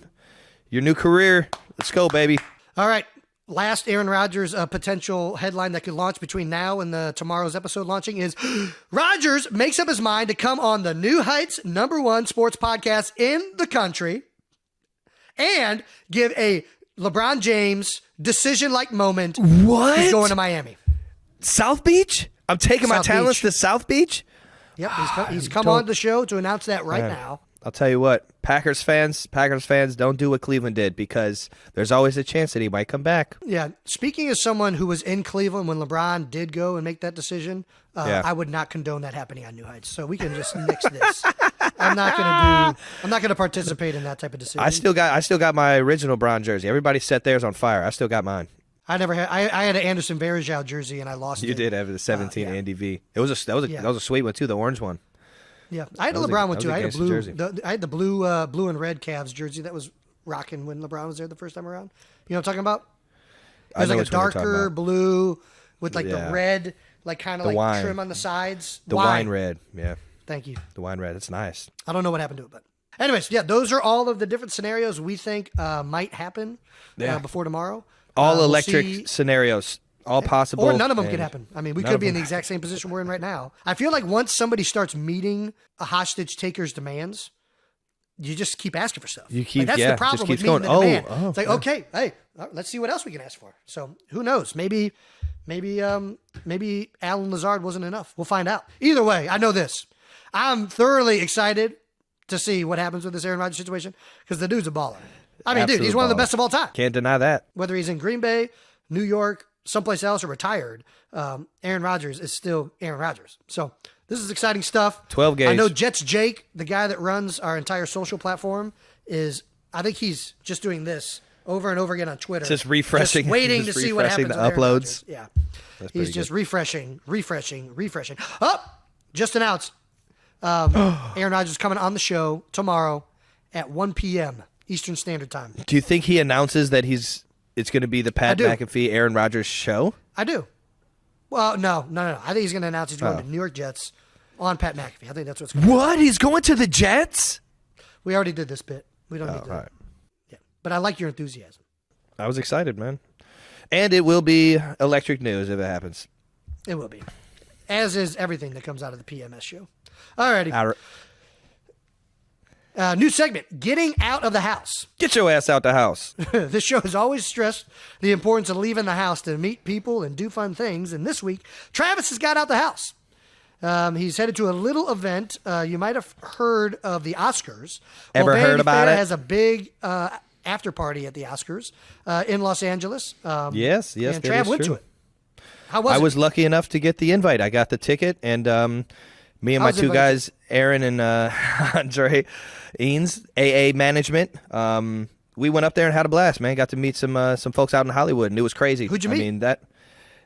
career. Let's go, baby. All right. Last Aaron Rodgers potential headline that could launch between now and tomorrow's episode launching is Rodgers makes up his mind to come on the New Heights #1 sports podcast in the country and give a LeBron James decision-like moment. What? He's going to Miami. South Beach? I'm taking my talents to South Beach? Yep, he's come on the show to announce that right now. I'll tell you what, Packers fans, don't do what Cleveland did because there's always a chance that he might come back. Yeah, speaking as someone who was in Cleveland when LeBron did go and make that decision, I would not condone that happening on New Heights. So we can just nix this. I'm not going to participate in that type of decision. I still got my original Bron jersey. Everybody set theirs on fire. I still got mine. I never had. I had an Anderson Varejao jersey and I lost it. You did have the 17 Andy V. That was a sweet one too. The orange one. Yeah, I had a LeBron one too. I had the blue and red Cavs jersey that was rocking when LeBron was there the first time around. You know what I'm talking about? It was like a darker blue with like the red, like kind of like wine trim on the sides. The wine red, yeah. Thank you. The wine red. It's nice. I don't know what happened to it, but anyways, yeah, those are all of the different scenarios we think might happen before tomorrow. All electric scenarios. All possible. Or none of them could happen. I mean, we could be in the exact same position we're in right now. I feel like once somebody starts meeting a hostage taker's demands, you just keep asking for stuff. You keep, that's the problem with meeting the demand. It's like, okay, hey, let's see what else we can ask for. So who knows? Maybe Alan Lazard wasn't enough. We'll find out. Either way, I know this. I'm thoroughly excited to see what happens with this Aaron Rodgers situation because the dude's a baller. I mean, dude, he's one of the best of all time. Can't deny that. Whether he's in Green Bay, New York, someplace else, or retired, Aaron Rodgers is still Aaron Rodgers. So this is exciting stuff. 12 games. I know Jets Jake, the guy that runs our entire social platform, I think he's just doing this over and over again on Twitter. Just refreshing. Just waiting to see what happens the uploads. Yeah. He's just refreshing. Oh, just announced. Aaron Rodgers is coming on the show tomorrow at 1 p.m. Eastern Standard Time. Do you think he announces that it's going to be the Pat McAfee Aaron Rodgers show? I do. Well, no. I think he's going to announce he's going to New York Jets on Pat McAfee. I think that's what's going to happen. What? He's going to the Jets? We already did this bit. We don't need to. Right. Yeah. But I like your enthusiasm. I was excited, man. And it will be electric news if it happens. It will be. As is everything that comes out of the PMS show. Alrighty. New segment, Getting Out of the House. Get your ass out the house. This show has always stressed the importance of leaving the house to meet people and do fun things. And this week, Travis has got out the house. He's headed to a little event. You might have heard of the Oscars. Ever heard about it? Has a big after party at the Oscars in Los Angeles. Yes. And Trav went to it. How was it? I was lucky enough to get the invite. I got the ticket, and me and my two guys, Aaron and Andre Eanes, AA Management, we went up there and had a blast, man. Got to meet some folks out in Hollywood, and it was crazy. Who'd you meet? I mean, that...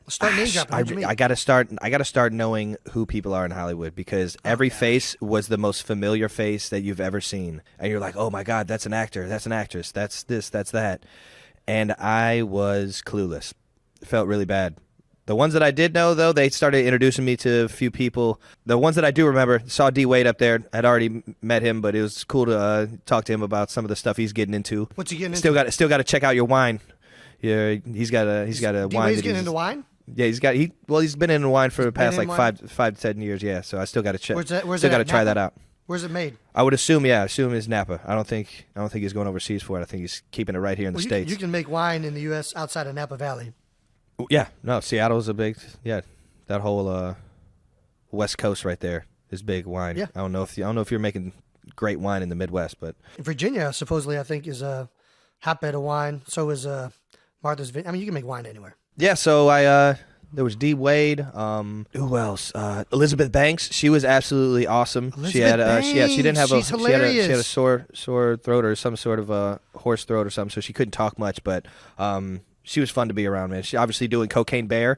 Start name dropping. I got to start knowing who people are in Hollywood because every face was the most familiar face that you've ever seen, and you're like, oh my God, that's an actor, that's an actress, that's this, that's that, and I was clueless. It felt really bad. The ones that I did know, though, they started introducing me to a few people. The ones that I do remember, saw D. Wade up there. I'd already met him, but it was cool to talk to him about some of the stuff he's getting into. What's he getting into? Still got to check out your wine. Yeah, he's got a wine. D. Wade's getting into wine? Yeah, he's been in wine for the past like 5 to 10 years. Yeah, so I still got to check. Where's still got to try that out. Where's it made? I would assume it's Napa. I don't think he's going overseas for it. I think he's keeping it right here in the States. You can make wine in the U.S. outside of Napa Valley. Yeah, no, Seattle's a big, that whole West Coast right there is big wine. Yeah. I don't know if you're making great wine in the Midwest, but Virginia supposedly I think is a hotbed of wine. So is Martha's Vineyard. I mean, you can make wine anywhere. Yeah, so there was D. Wade. Who else? Elizabeth Banks. She was absolutely awesome. She didn't have She's hilarious. She had a sore throat or some sort of a hoarse throat or something, so she couldn't talk much, but she was fun to be around, man. She obviously doing Cocaine Bear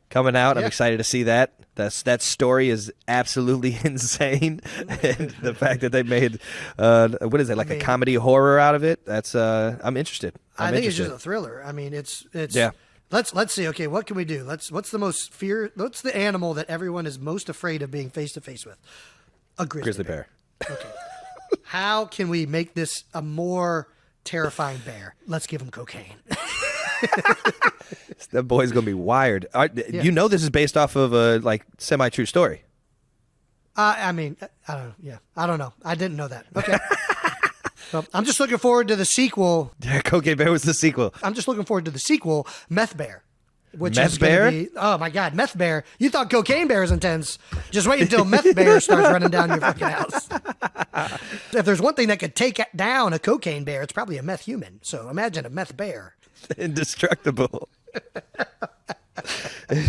coming out. Yeah. I'm excited to see that. That story is absolutely insane. And the fact that they made what is it, like a comedy horror out of it? That's I'm interested. I think it's just a thriller. I mean, it's yeah. Let's see. Okay, what can we do? What's the animal that everyone is most afraid of being face to face with? A grizzly bear. Okay. How can we make this a more terrifying bear? Let's give him cocaine. That boy's gonna be wired. You know this is based off of a semi-true story. I mean, I don't know. Yeah, I don't know. I didn't know that. Okay. Well, I'm just looking forward to the sequel. Yeah, Cocaine Bear was the sequel. I'm just looking forward to the sequel, Meth Bear. Which Meth is Bear? Be, oh my God, Meth Bear. You thought Cocaine Bear is intense. Just wait until Meth Bear starts running down your fucking house. If there's one thing that could take down a cocaine bear, it's probably a meth human. So imagine a Meth Bear. Indestructible.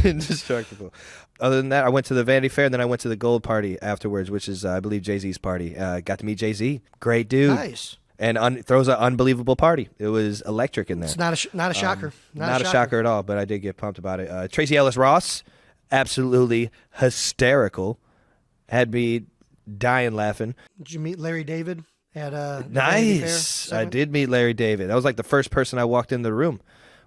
Indestructible. Other than that, I went to the Vanity Fair, and then I went to the Gold Party afterwards, which is, I believe, Jay-Z's party. Got to meet Jay-Z. Great dude. Nice. and throws an unbelievable party. It was electric in there. It's not a shocker. Not a shocker at all, but I did get pumped about it. Tracy Ellis Ross, absolutely hysterical. Had me dying laughing. Did you meet Larry David at Nice. I did meet Larry David. That was like the first person I walked in the room.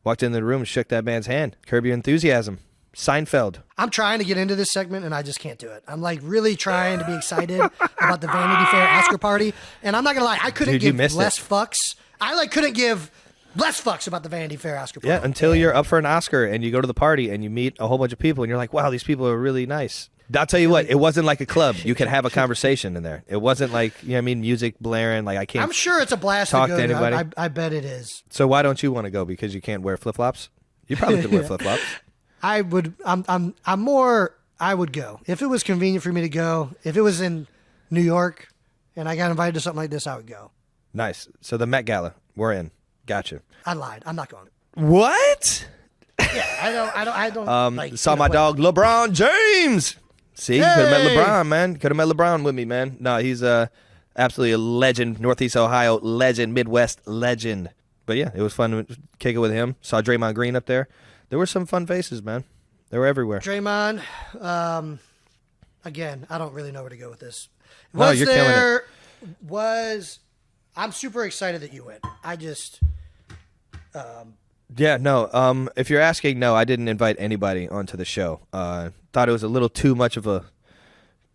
Walked in the room and shook that man's hand. Curb Your Enthusiasm. Seinfeld. I'm trying to get into this segment and I just can't do it. I'm like really trying to be excited about the Vanity Fair Oscar party. And I'm not going to lie, I couldn't give less fucks. I couldn't give less fucks about the Vanity Fair Oscar party. Yeah, until you're up for an Oscar and you go to the party and you meet a whole bunch of people and you're like, wow, these people are really nice. I'll tell you what, it wasn't like a club. You could have a conversation in there. It wasn't like, you know what I mean, music blaring. Like I can't. I'm sure it's a blast talk to go to anybody. I bet it is. So why don't you want to go? Because you can't wear flip-flops? You probably could wear flip-flops. I would go. If it was convenient for me to go, if it was in New York and I got invited to something like this, I would go. Nice. So the Met Gala, we're in. Gotcha. I lied. I'm not going. What? Yeah, I don't saw my dog LeBron James. See, could have met LeBron, man. Could have met LeBron with me, man. No, he's absolutely a legend. Northeast Ohio legend, Midwest legend. But yeah, it was fun to kick it with him. Saw Draymond Green up there. There were some fun faces, man. They were everywhere. Draymond, again, I don't really know where to go with this. Killing it. I'm super excited that you went. I just... Yeah, no. If you're asking, no, I didn't invite anybody onto the show. Thought it was a little too much of a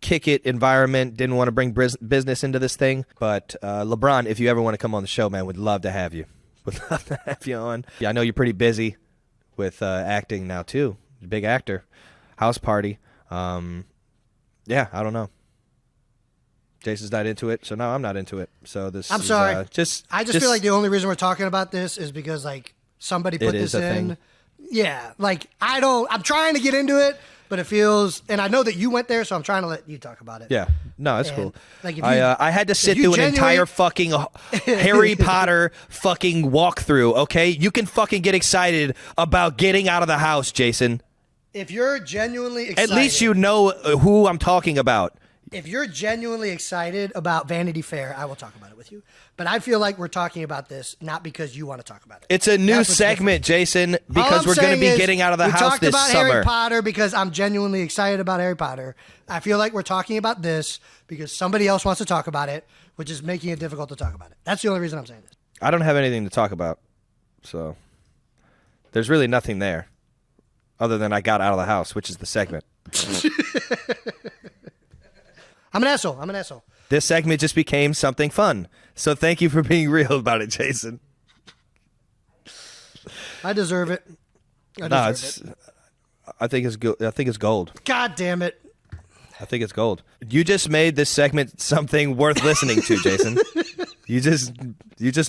kick-it environment. Didn't want to bring business into this thing. But LeBron, if you ever want to come on the show, man, would love to have you. Would love to have you on. Yeah, I know you're pretty busy with acting now, too. Big actor. House party. Yeah, I don't know. Jason's not into it, so now I'm not into it. So this. I'm sorry. I just feel like the only reason we're talking about this is because like somebody put this in. Thing. Yeah, like I'm trying to get into it, but it feels, and I know that you went there, so I'm trying to let you talk about it. Yeah, no, that's cool. Like I had to sit through an entire fucking Harry Potter fucking walkthrough. Okay, you can fucking get excited about getting out of the house, Jason. If you're genuinely excited, at least you know who I'm talking about. If you're genuinely excited about Vanity Fair, I will talk about it with you. But I feel like we're talking about this not because you want to talk about it. It's a new segment, Jason, because we're going to be getting out of the house this summer. We talked about Harry Potter because I'm genuinely excited about Harry Potter. I feel like we're talking about this because somebody else wants to talk about it, which is making it difficult to talk about it. That's the only reason I'm saying this. I don't have anything to talk about, so there's really nothing there other than I got out of the house, which is the segment. I'm an asshole. This segment just became something fun. So thank you for being real about it, Jason. I deserve it. I think it's good. I think it's gold. God damn it. I think it's gold. You just made this segment something worth listening to, Jason. You just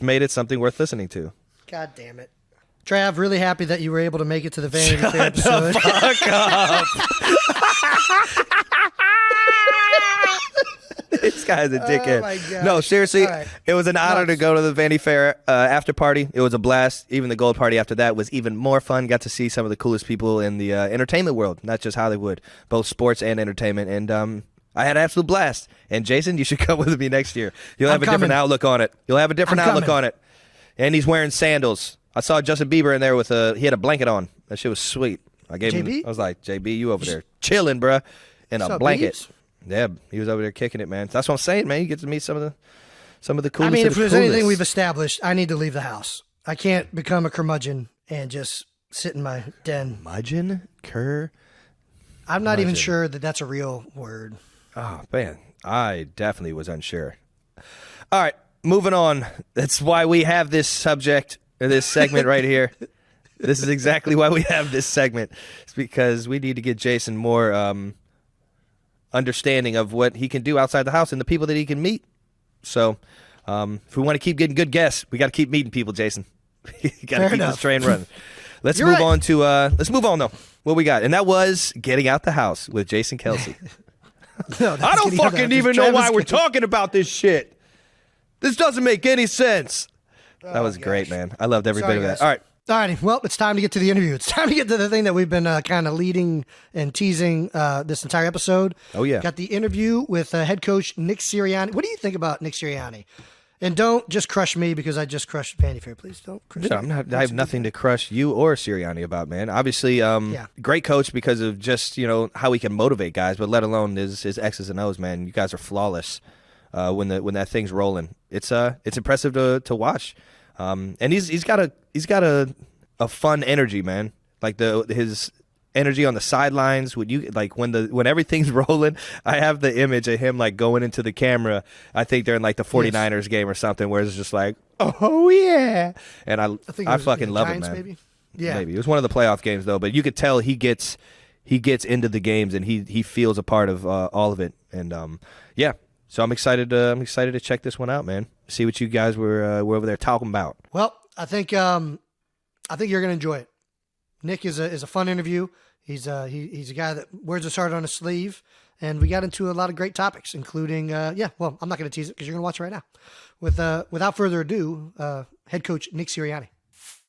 made it something worth listening to. God damn it. Trav, really happy that you were able to make it to the Vanity Fair episode. Shut the fuck up. This guy's a dickhead. Oh my God. No, seriously, right. It was an honor to go to the Vanity Fair after party. It was a blast. Even the gold party after that was even more fun. Got to see some of the coolest people in the entertainment world, not just Hollywood, both sports and entertainment. And I had an absolute blast. And Jason, you should come with me next year. You'll have a different outlook on it. And he's wearing sandals. I saw Justin Bieber in there with he had a blanket on. That shit was sweet. I gave him. I was like, JB, you over there chilling, bruh, in a blanket. Beebs? Yeah, he was over there kicking it, man. That's what I'm saying, man. You get to meet some of the coolest. I mean, if there's anything we've established, I need to leave the house. I can't become a curmudgeon and just sit in my den. Curmudgeon? I'm not even sure that that's a real word. Oh, man. I definitely was unsure. All right, moving on. That's why we have this subject, or this segment right here. This is exactly why we have this segment. It's because we need to get Jason more understanding of what he can do outside the house and the people that he can meet. So if we want to keep getting good guests, we got to keep meeting people, Jason. You got to keep this train running. Let's move on though. What we got? And that was getting out the house with Jason Kelce. No, I don't fucking even know why we're talking about this shit. This doesn't make any sense. That was great, man. I loved every bit of that. All right. All righty. Well, it's time to get to the interview. It's time to get to the thing that we've been kind of leading and teasing this entire episode. Oh, yeah. Got the interview with head coach Nick Sirianni. What do you think about Nick Sirianni? And don't just crush me because I just crushed Vanity Fair. Please don't crush me. I have nothing to crush you or Sirianni about, man. Obviously, great coach because of just, how he can motivate guys, but let alone his X's and O's, man. You guys are flawless when that thing's rolling. It's impressive to watch. And he's got a fun energy, man. Like his energy on the sidelines when everything's rolling. I have the image of him like going into the camera. I think they're in like the 49ers game or something where it's just like, oh yeah. And I fucking love Giants, it, man. Maybe. Yeah. Maybe. It was one of the playoff games though, but you could tell he gets into the games and he feels a part of all of it. And so I'm excited to check this one out, man. See what you guys were over there talking about. Well, I think you're going to enjoy it. Nick is a fun interview. He's a guy that wears his heart on his sleeve, and we got into a lot of great topics, including well, I'm not going to tease it because you're going to watch it right now. Without further ado, head coach Nick Sirianni.